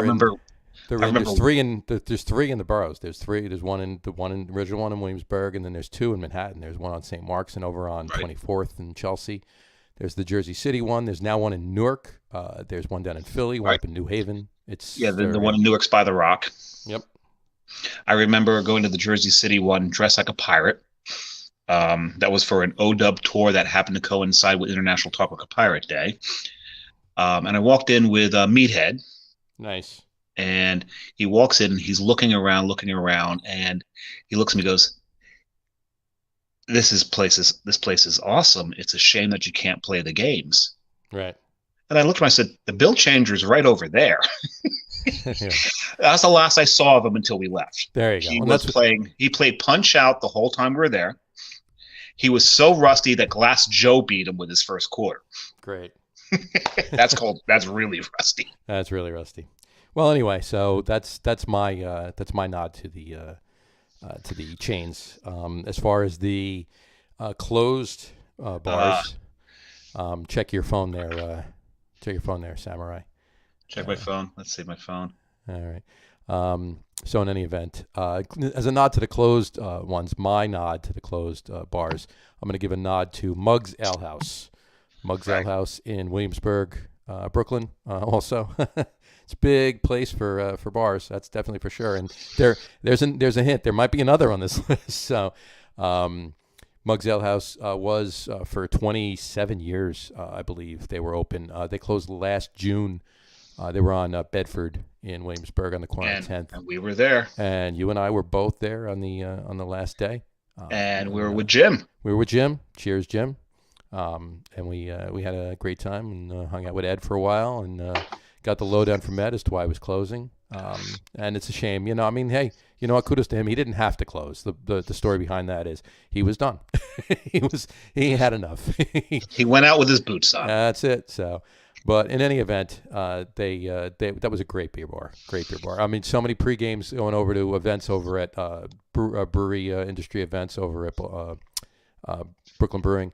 in the boroughs. There's 3. There's the original one in Williamsburg, and then there's 2 in Manhattan. There's one on St. Mark's and over on 24th in Chelsea. There's the Jersey City one. There's now one in Newark. There's one down in Philly, one Right. up in New Haven. It's the one in Newark's by the Rock. Yep. I remember going to the Jersey City one dressed like a pirate. That was for an ODub tour that happened to coincide with International Talk Like a Pirate Day. And I walked in with Meathead. Nice. And he walks in and he's looking around, and he looks at me and goes, this place is awesome. It's a shame that you can't play the games. Right. And I looked at him, I said, the bill changer's right over there. Yeah. That's the last I saw of him until we left. There you go. He played Punch Out the whole time we were there. He was so rusty that Glass Joe beat him with his first quarter. Great. That's really rusty. That's really rusty. Well, anyway, so that's my nod to the chains. As far as the closed bars, check your phone there. Check your phone there, Samurai. Check my phone. Let's see my phone. All right. So in any event, as a nod to the closed ones, my nod to the closed bars, I'm going to give a nod to Muggs Ale House. Muggs Ale House in Williamsburg, Brooklyn. Also, it's a big place for bars. That's definitely for sure. And there's a hint. There might be another on this list. So, Muggs Ale House was for 27 years, I believe they were open. They closed last June. They were on Bedford in Williamsburg on the corner of 10th. And we were there. And you and I were both there on the last day. And we were with Jim. We were with Jim. Cheers, Jim. And we had a great time and hung out with Ed for a while and got the lowdown from Ed as to why it was closing. And it's a shame, I mean, hey, you know what? Kudos to him. He didn't have to close. The story behind that is he was done. he had enough. He went out with his boots on. That's it. So, but in any event, that was a great beer bar. Great beer bar. I mean, so many pre-games going over to events over at brewery industry events over at Brooklyn Brewing.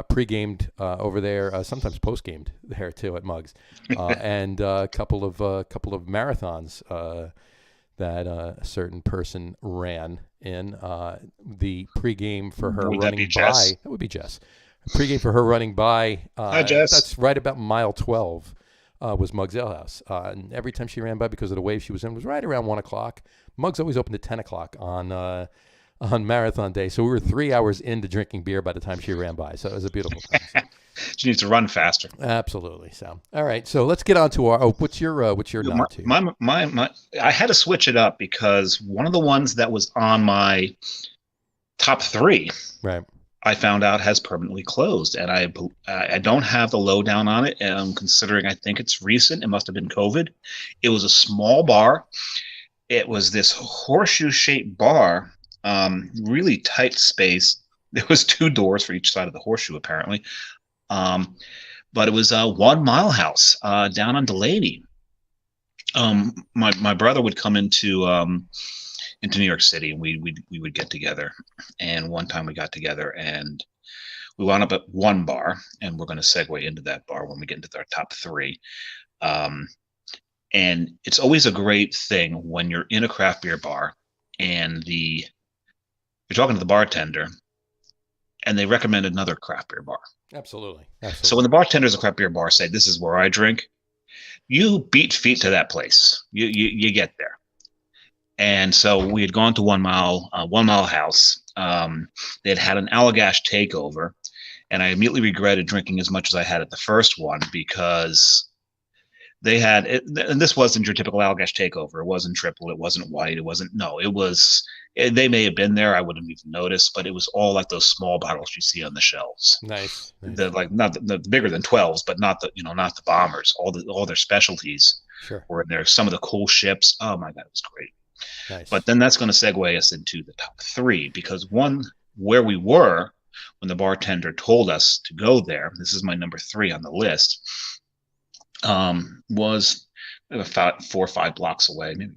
Pre-gamed over there, sometimes post-gamed there too at Muggs, and a couple of marathons that a certain person ran in. The pre-game for her running by. That would be Jess. Pre-game for her running by. Hi, Jess. That's right about mile 12. Was Muggs Ale House, and every time she ran by because of the wave she was in was right around 1 o'clock. Muggs always opened at 10 o'clock on marathon day, so we were 3 hours into drinking beer by the time she ran by. So it was a beautiful time. She needs to run faster. Absolutely. So, all right. So let's get on to our. Oh, what's your nod to? My. I had to switch it up because one of the ones that was on my top 3, right, I found out has permanently closed, and I don't have the lowdown on it. And I'm considering, I think it's recent. It must have been COVID. It was a small bar. It was this horseshoe-shaped bar. Really tight space. There was 2 doors for each side of the horseshoe, apparently. But it was 1 Mile House down on Delaney. My brother would come into New York City, and we would get together. And one time we got together, and we wound up at one bar, and we're going to segue into that bar when we get into our top 3. And it's always a great thing when you're in a craft beer bar and you're talking to the bartender, and they recommend another craft beer bar. Absolutely. So when the bartenders at a craft beer bar say, "This is where I drink," you beat feet to that place. You get there. And so we had gone to 1 Mile House. They had an Allagash takeover, and I immediately regretted drinking as much as I had at the first one because they had it, and this wasn't your typical Allagash takeover. It wasn't triple. It wasn't white. It wasn't. No, it was. They may have been there. I wouldn't even noticed, but it was all like those small bottles you see on the shelves. Nice. They're like not the bigger than 12s, but not the bombers. All their specialties were in there. Some of the cool ships. Oh my God, it was great. Nice. But then that's going to segue us into the top 3 because one where we were when the bartender told us to go there. This is my number 3 on the list. Was about 4 or 5 blocks away, maybe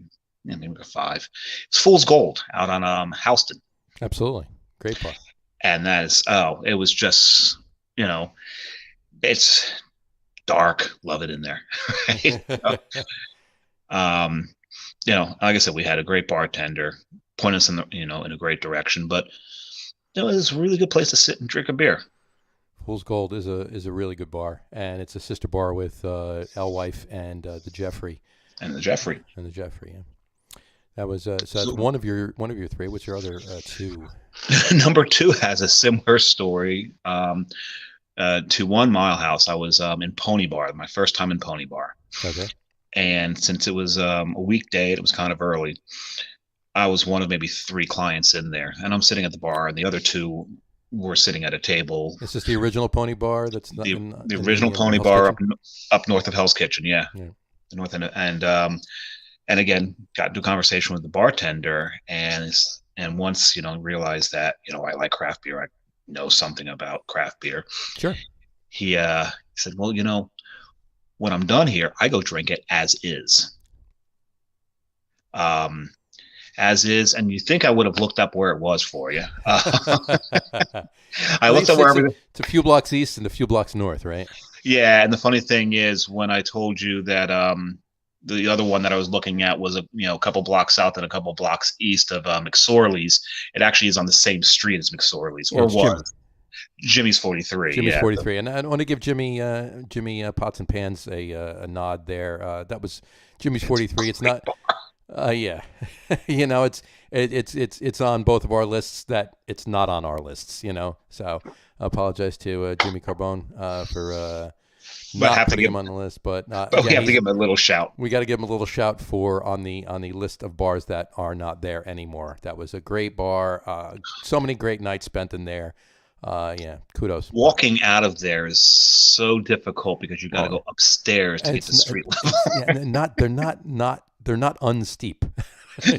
5. It's Fool's Gold out on Houston. Absolutely, great bar. And that is it was just it's dark. Love it in there. Like I said, we had a great bartender point us in in a great direction, but it was a really good place to sit and drink a beer. Fool's Gold is a really good bar, and it's a sister bar with Alewife and the Jeffrey. And the Jeffrey. Yeah. That was so that's one of your three. What's your other two? Number two has a similar story to 1 Mile House. I was in Pony Bar, my first time in Pony Bar. Okay. And since it was a weekday, it was kind of early. I was one of maybe 3 clients in there, and I'm sitting at the bar, and the other 2 were sitting at a table. Is this the original Pony Bar? That's not the original Pony Bar up north of Hell's Kitchen. Yeah. The north end, and again, got into a conversation with the bartender, and once realized that I like craft beer, I know something about craft beer. Sure. He said, well, when I'm done here, I go drink it as is. As is, and you think I would have looked up where it was for you. I looked up where everything. It's a few blocks east and a few blocks north, right? Yeah, and the funny thing is, when I told you that the other one that I was looking at was a couple blocks south and a couple blocks east of McSorley's, it actually is on the same street as McSorley's, or was. Jimmy's 43. Jimmy's 43, and I want to give Jimmy Pots and Pans a nod there. That was Jimmy's 43. It's not. Yeah, it's on both of our lists. That it's not on our lists. So I apologize to Jimmy Carbone for not putting him on the list. But we have to give him a little shout. We got to give him a little shout for on the list of bars that are not there anymore. That was a great bar. So many great nights spent in there. Kudos. Walking out of there is so difficult because you got to go upstairs to get to street level. They're not unsteep.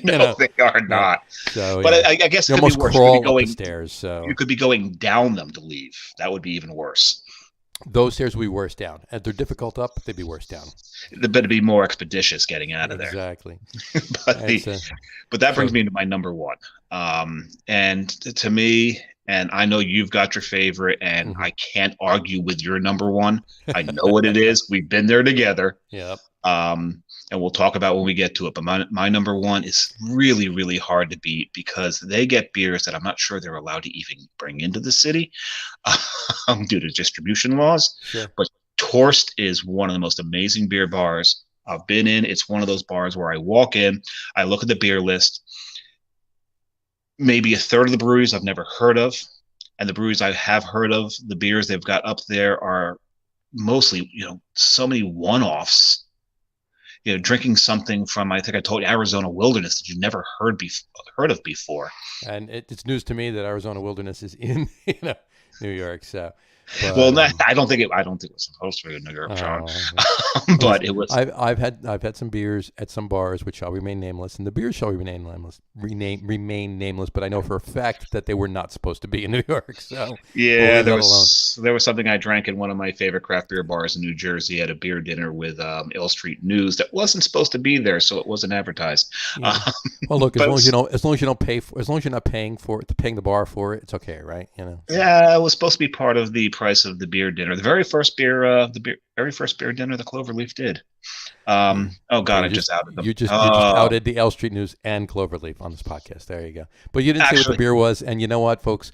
No, they are not. So, but I guess it could be worse. Crawl up the stairs. So you could be going down them to leave. That would be even worse. Those stairs would be worse down. If they're difficult up, they'd be worse down. It'd be more expeditious getting out of there. Exactly. But that brings me to my number one. And to me, and I know you've got your favorite, and I can't argue with your number one. I know what it is. We've been there together. Yep. And we'll talk about when we get to it. But my number one is really, really hard to beat because they get beers that I'm not sure they're allowed to even bring into the city due to distribution laws. Sure. But Torst is one of the most amazing beer bars I've been in. It's one of those bars where I walk in, I look at the beer list. Maybe a third of the breweries I've never heard of. And the breweries I have heard of, the beers they've got up there are mostly, so many one-offs. Drinking something from, I think I told you, Arizona Wilderness that you never heard of before. And it's news to me that Arizona Wilderness is in New York. So, I don't think it was supposed to be in New York, John. But it was. I've had some beers at some bars which shall remain nameless, and the beers shall remain nameless. But I know for a fact that they were not supposed to be in New York. So yeah, there was something I drank in one of my favorite craft beer bars in New Jersey at a beer dinner with Ill Street News that wasn't supposed to be there, so it wasn't advertised. Yeah. Well, look, as long as you don't pay for, as long as you're not paying the bar for it, it's okay, right? Yeah, it was supposed to be part of the price of the beer dinner. The very first beer dinner the Cloverleaf did. I just outed them. You just outed the L Street News and Cloverleaf on this podcast. There you go. But you didn't say what the beer was, and you know what, folks?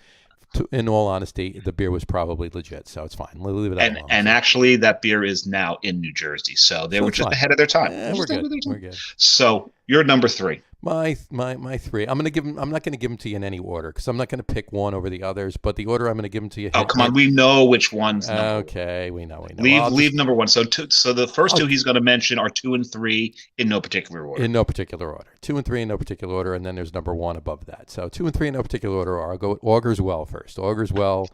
In all honesty, the beer was probably legit, so it's fine. We'll leave it at that. And actually, that beer is now in New Jersey, so they were just ahead of their time. We're good. So you're number three. My three. I'm not going to give them to you in any order because I'm not going to pick one over the others. But the order I'm going to give them to you. Oh, come on, we know which one's. Okay, we know. Leave number one. So the first two he's going to mention are 2 and 3 in no particular order. 2 and 3 in no particular order, and then there's number one above that. So 2 and 3 in no particular order. I'll go with Augers Well first. Augers Well.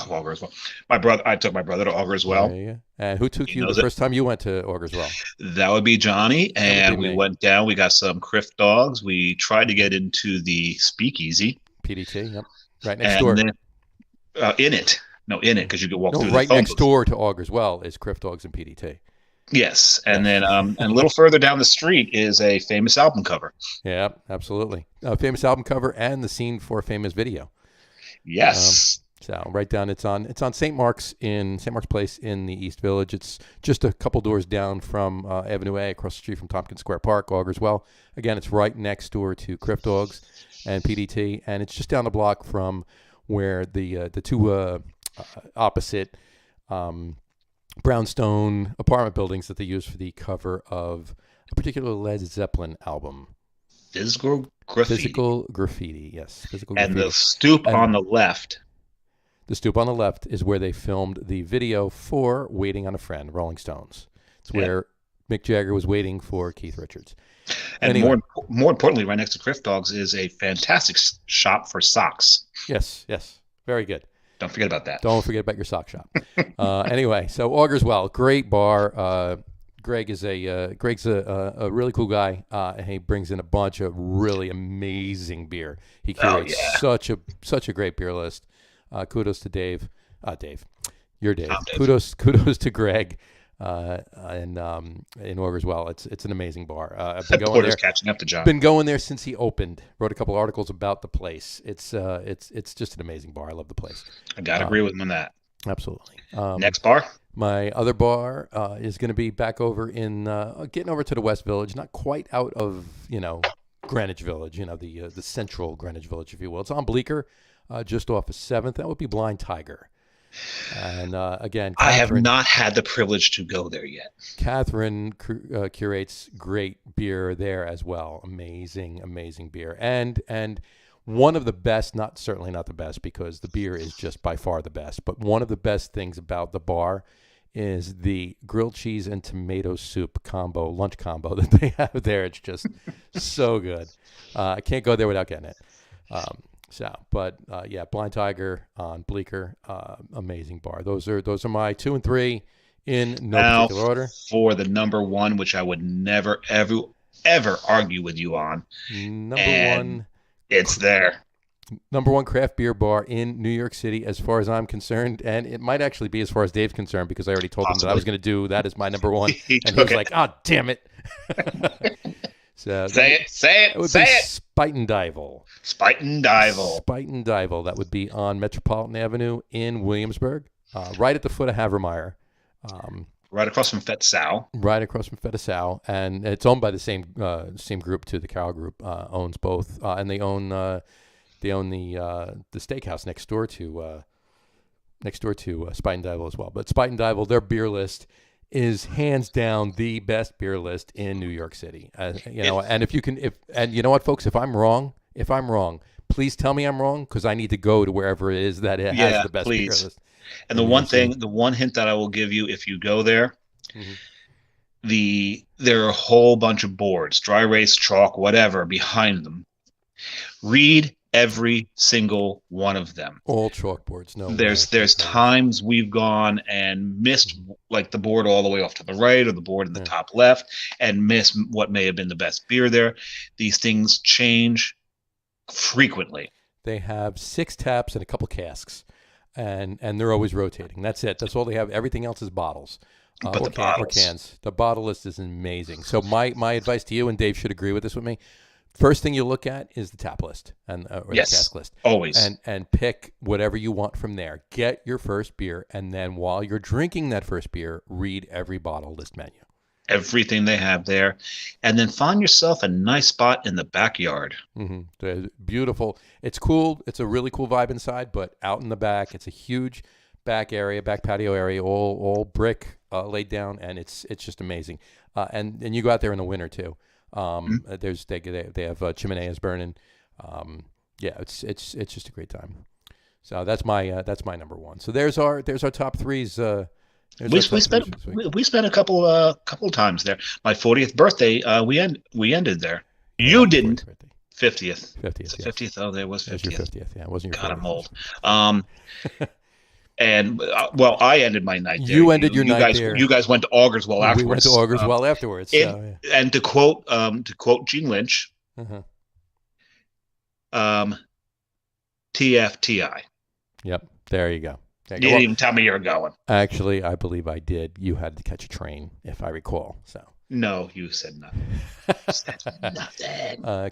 Augers Well. I took my brother to Augers Well. Yeah. And who took you the first time you went to Augers Well? That would be Johnny. And we went down. We got some Criff dogs. We tried to get into the Speakeasy. PDT, yep. Right next door. Then, in it, because you could walk through right next door to Augers Well is Criff Dogs and PDT. Yes. And then and a little further down the street is a famous album cover. Yeah, absolutely. Famous album cover and the scene for a famous video. Yes. So right down, it's on St. Mark's Place in the East Village. It's just a couple doors down from Avenue A, across the street from Tompkins Square Park, Augers Well. Again, it's right next door to Criff Dogs and PDT, and it's just down the block from where the two opposite brownstone apartment buildings that they use for the cover of a particular Led Zeppelin album. Physical graffiti. Physical graffiti, yes. Physical and graffiti. the stoop on the left. The stoop on the left is where they filmed the video for Waiting on a Friend, Rolling Stones. It's where Mick Jagger was waiting for Keith Richards. And anyway, more importantly, right next to Criff Dogs is a fantastic shop for socks. Yes. Very good. Don't forget about that. Don't forget about your sock shop. Anyway, so Augers Well, great bar. Greg's a really cool guy. And he brings in a bunch of really amazing beer. He curates such a great beer list. Kudos to Dave. Dave, you're Dave. Kudos to Greg. In Augers Well, it's an amazing bar. I've been going there. Catching up to John. Been going there since he opened. Wrote a couple articles about the place. It's just an amazing bar. I love the place. I gotta agree with him on that. Absolutely. Next bar. My other bar is going to be back over in getting over to the West Village, not quite out of Greenwich Village, the central Greenwich Village, if you will. It's on Bleecker, just off of 7th. That would be Blind Tiger. And again, I have not had the privilege to go there yet. Catherine curates great beer there as well. Amazing beer, and one of the best, certainly not the best, because the beer is just by far the best. But one of the best things about the bar is the grilled cheese and tomato soup lunch combo that they have there. It's just so good. I can't go there without getting it. Blind Tiger on Bleecker, amazing bar. Those are my 2 and 3 in no particular order. For the number 1, which I would never ever argue with you on. Number 1, it's there. Number 1 craft beer bar in New York City, as far as I'm concerned, and it might actually be as far as Dave's concerned, because I already told him that I was going to do that as my number 1, and he was like, "Oh, damn it." So say it. It would be Spuyten Duyvil. Spuyten Duyvil. That would be on Metropolitan Avenue in Williamsburg, right at the foot of Havermeyer. Right across from Fet Sau. Right across from Fet Sau, and it's owned by the same group too. The Cow Group owns both, and they own the steakhouse next door to Spuyten Duyvil as well. But Spuyten Duyvil, their beer list is hands down the best beer list in New York City. And you know what, folks, if I'm wrong, please tell me I'm wrong, because I need to go to wherever it is that it has the best beer list. And the one hint that I will give you, if you go there, there are a whole bunch of boards, dry erase, chalk, whatever, behind them. Read every single one of them. All chalkboards. No, there's times we've gone and missed like the board all the way off to the right, or the board in the top left, and miss what may have been the best beer there. These things change frequently. They have 6 taps and a couple casks, and they're always rotating. That's it. That's all they have. Everything else is bottles. But the bottles. Or cans. The bottle list is amazing. So my advice to you, and Dave should agree with this with me, first thing you look at is the tap list or the cask list. Always. And pick whatever you want from there. Get your first beer, and then while you're drinking that first beer, read every bottle list menu. Everything they have there. And then find yourself a nice spot in the backyard. Mm-hmm. Beautiful. It's cool. It's a really cool vibe inside, but out in the back, it's a huge back patio area, all brick laid down, and it's just amazing. And you go out there in the winter too. There's they have chimeneas burning. It's just a great time. So that's my number 1. So there's our top 3s. We spent a couple times there. My 40th birthday, we ended there. You didn't. 50th. 50th. Oh, there was 50th. It was your 50th. Yeah, it wasn't your 40th. I'm old. And I ended my night there. You ended your night there. You guys went to Augers Well afterwards. We went to Augers Well afterwards. And to quote Gene Lynch, TFTI. Yep, there you go. You didn't even tell me you were going. Actually, I believe I did. You had to catch a train, if I recall. So. No, you said nothing.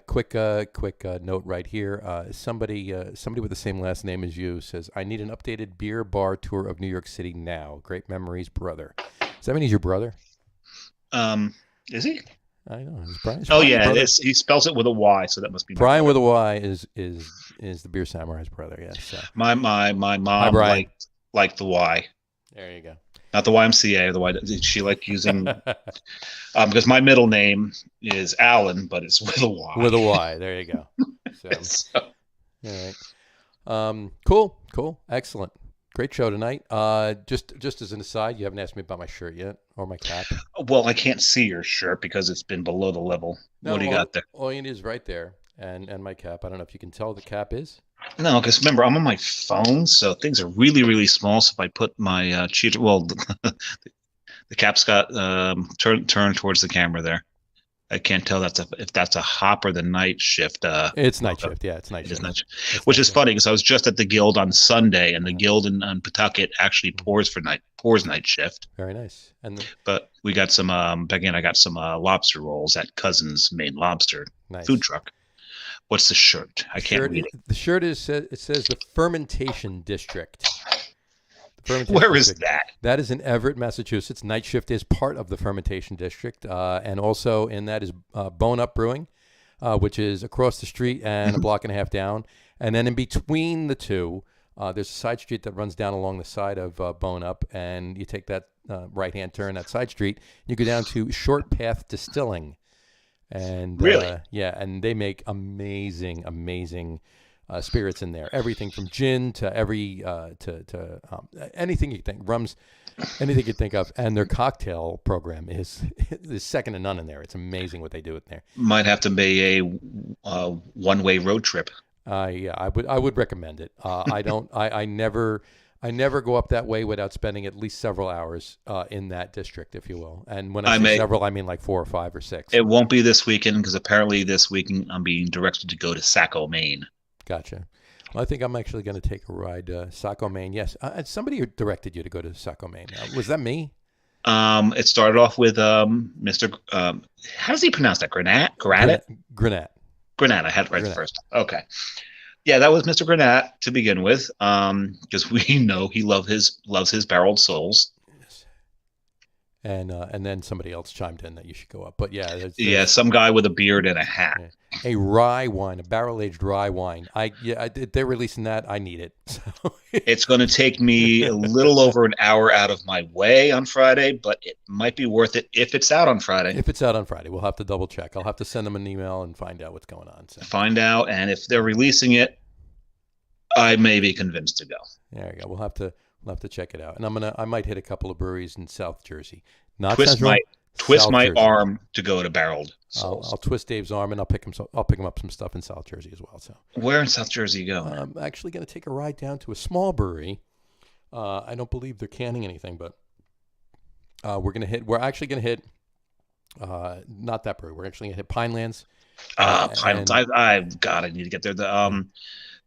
Quick note right here. Somebody with the same last name as you says, "I need an updated beer bar tour of New York City now. Great memories, brother." Does that mean he's your brother? Is he? I know. Brian, he spells it with a Y, so that must be Brian with a Y is the Beer Samurai's brother. Yes. So. My mom liked like the Y. There you go. Not the YMCA, the Y. She liked using because my middle name is Alan, but it's with a Y. With a Y. There you go. So, all right. Cool. Excellent. Great show tonight. Just as an aside, you haven't asked me about my shirt yet or my cap. Well, I can't see your shirt because it's been below the level. No, what do you got there? All you need is right there, and my cap. I don't know if you can tell what the cap is. No, because remember, I'm on my phone, so things are really, really small. So if I put my cheater, well, the cap's got turned towards the camera there. I can't tell if that's a hop or the night shift. It's night shift. Yeah, it's night shift. Which is funny because I was just at the Guild on Sunday, and the Guild in Pawtucket actually pours night shift. Very nice. But we got some Becky and I got some lobster rolls at Cousin's Maine Lobster food truck. What's the shirt? I can't read it. The shirt says the Fermentation District. Where is that? That is in Everett, Massachusetts. Night shift is part of the Fermentation District, and also in that is Bone Up Brewing, which is across the street and a block and a half down. And then in between the two, there's a side street that runs down along the side of Bone Up, and you take that right-hand turn, that side street, you go down to Short Path Distilling. And really, and they make amazing spirits in there. Everything from gin to anything you think, rums, anything you think of. And their cocktail program is second to none in there. It's amazing what they do in there. Might have to be a one-way road trip. I would recommend it. I never go up that way without spending at least several hours in that district, if you will. And when I say several, I mean like 4 or 5 or 6. It won't be this weekend because apparently this weekend I'm being directed to go to Saco, Maine. Gotcha. Well, I think I'm actually going to take a ride to Saco, Maine. Yes. Somebody directed you to go to Saco, Maine. Was that me? It started off with Mr. How does he pronounce that? Granat? Granat. I had it right the first time. Okay. Yeah, that was Mr. Granat to begin with, because we know he loves his barreled souls. Yes. And then somebody else chimed in that you should go up. But yeah, there's some guy with a beard and a hat. Yeah. A rye wine, a barrel-aged rye wine. They're releasing that. I need it. So. It's going to take me a little over an hour out of my way on Friday, but it might be worth it if it's out on Friday. If it's out on Friday, we'll have to double check. I'll have to send them an email and find out what's going on. So. Find out, and if they're releasing it, I may be convinced to go. There you go. We'll have to check it out, and I might hit a couple of breweries in South Jersey. Twist my arm to go to barreled souls. I'll twist Dave's arm and I'll pick him up some stuff in South Jersey as well. So where in South Jersey you go? I'm actually going to take a ride down to a small brewery. I don't believe they're canning anything, but we're actually going to hit not that brewery. We're actually going to hit Pinelands. Pinelands. I need to get there.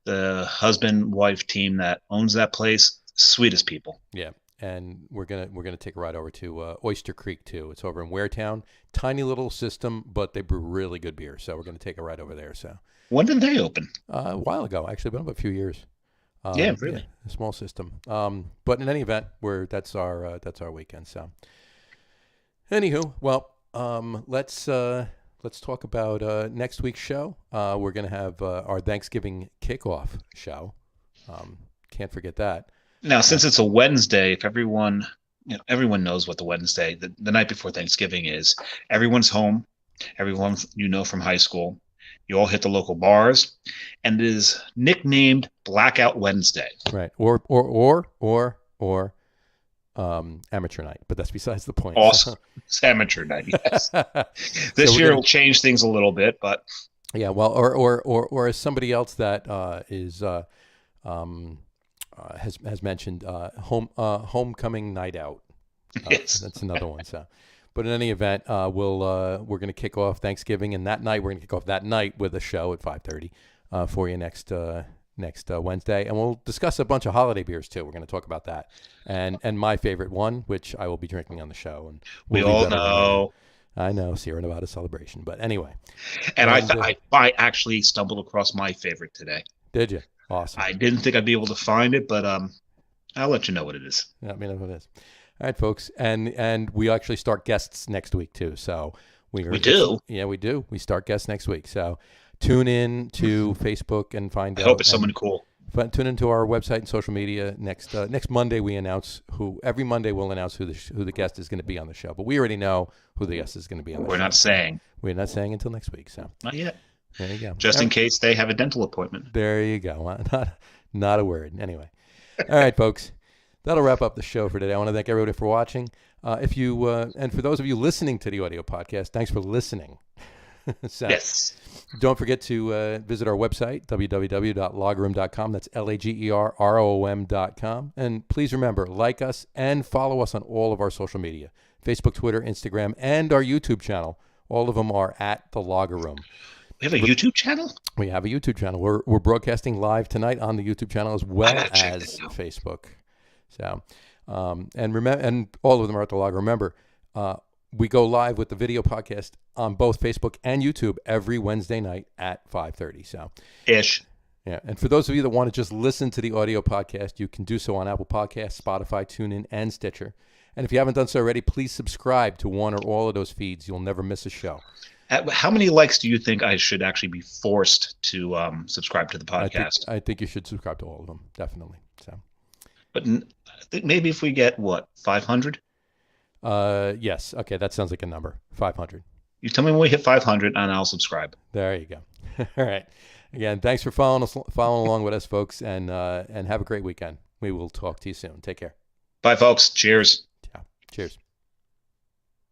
The husband-wife team that owns that place, sweetest people. Yeah. And we're gonna take a ride over to Oyster Creek too. It's over in Waretown. Tiny little system, but they brew really good beer. So we're gonna take a ride over there. So when did they open? A while ago, actually, been about a few years. Yeah, really. Yeah, a small system. But in any event, that's our weekend. So, anywho, well, let's talk about next week's show. We're gonna have our Thanksgiving kickoff show. Can't forget that. Now, since it's a Wednesday, if everyone knows what the Wednesday, the night before Thanksgiving is, everyone's home, everyone from high school, you all hit the local bars, and it is nicknamed Blackout Wednesday. Right. Or amateur night, but that's besides the point. Awesome. It's amateur night, yes. This year will change things a little bit, but yeah, well, or as somebody else that has mentioned homecoming night out. Yes. That's another one. So, but in any event, we're going to kick off Thanksgiving, and that night we're going to kick off that night with a show at 5:30 for you next Wednesday, and we'll discuss a bunch of holiday beers too. We're going to talk about that, and my favorite one, which I will be drinking on the show, and we all know. I know, Sierra Nevada Celebration, but anyway. And I actually stumbled across my favorite today. Did you? Awesome. I didn't think I'd be able to find it, but I'll let you know what it is. Yeah, I mean, what it is. All right, folks, and we actually start guests next week too. So we do. Yeah, we do. We start guests next week. So tune in to Facebook and I hope it's someone cool. Tune into our website and social media. Next Monday, we announce every Monday we'll announce who the guest is going to be on the show. But we already know who the guest is going to be on the show. We're not saying. We're not saying until next week. So not yet. There you go. Just in case they have a dental appointment. There you go. Not a word. Anyway. All right, folks. That'll wrap up the show for today. I want to thank everybody for watching. And for those of you listening to the audio podcast, thanks for listening. So, yes. Don't forget to visit our website, www.loggerroom.com. That's LAGERROOM.com. And please remember, like us and follow us on all of our social media, Facebook, Twitter, Instagram, and our YouTube channel. All of them are at The Logger Room. We have a YouTube channel? We have a YouTube channel. We're broadcasting live tonight on the YouTube channel as well as Facebook. So, and all of them are at The Logger. Remember, we go live with the video podcast on both Facebook and YouTube every Wednesday night at 5:30. So, ish. Yeah. And for those of you that want to just listen to the audio podcast, you can do so on Apple Podcasts, Spotify, TuneIn, and Stitcher. And if you haven't done so already, please subscribe to one or all of those feeds. You'll never miss a show. How many likes do you think I should actually be forced to subscribe to the podcast? I think you should subscribe to all of them, definitely. So, but I think maybe if we get 500. Yes. Okay, that sounds like a number. 500. You tell me when we hit 500, and I'll subscribe. There you go. All right. Again, thanks for following along with us, folks, and have a great weekend. We will talk to you soon. Take care. Bye, folks. Cheers. Yeah. Cheers.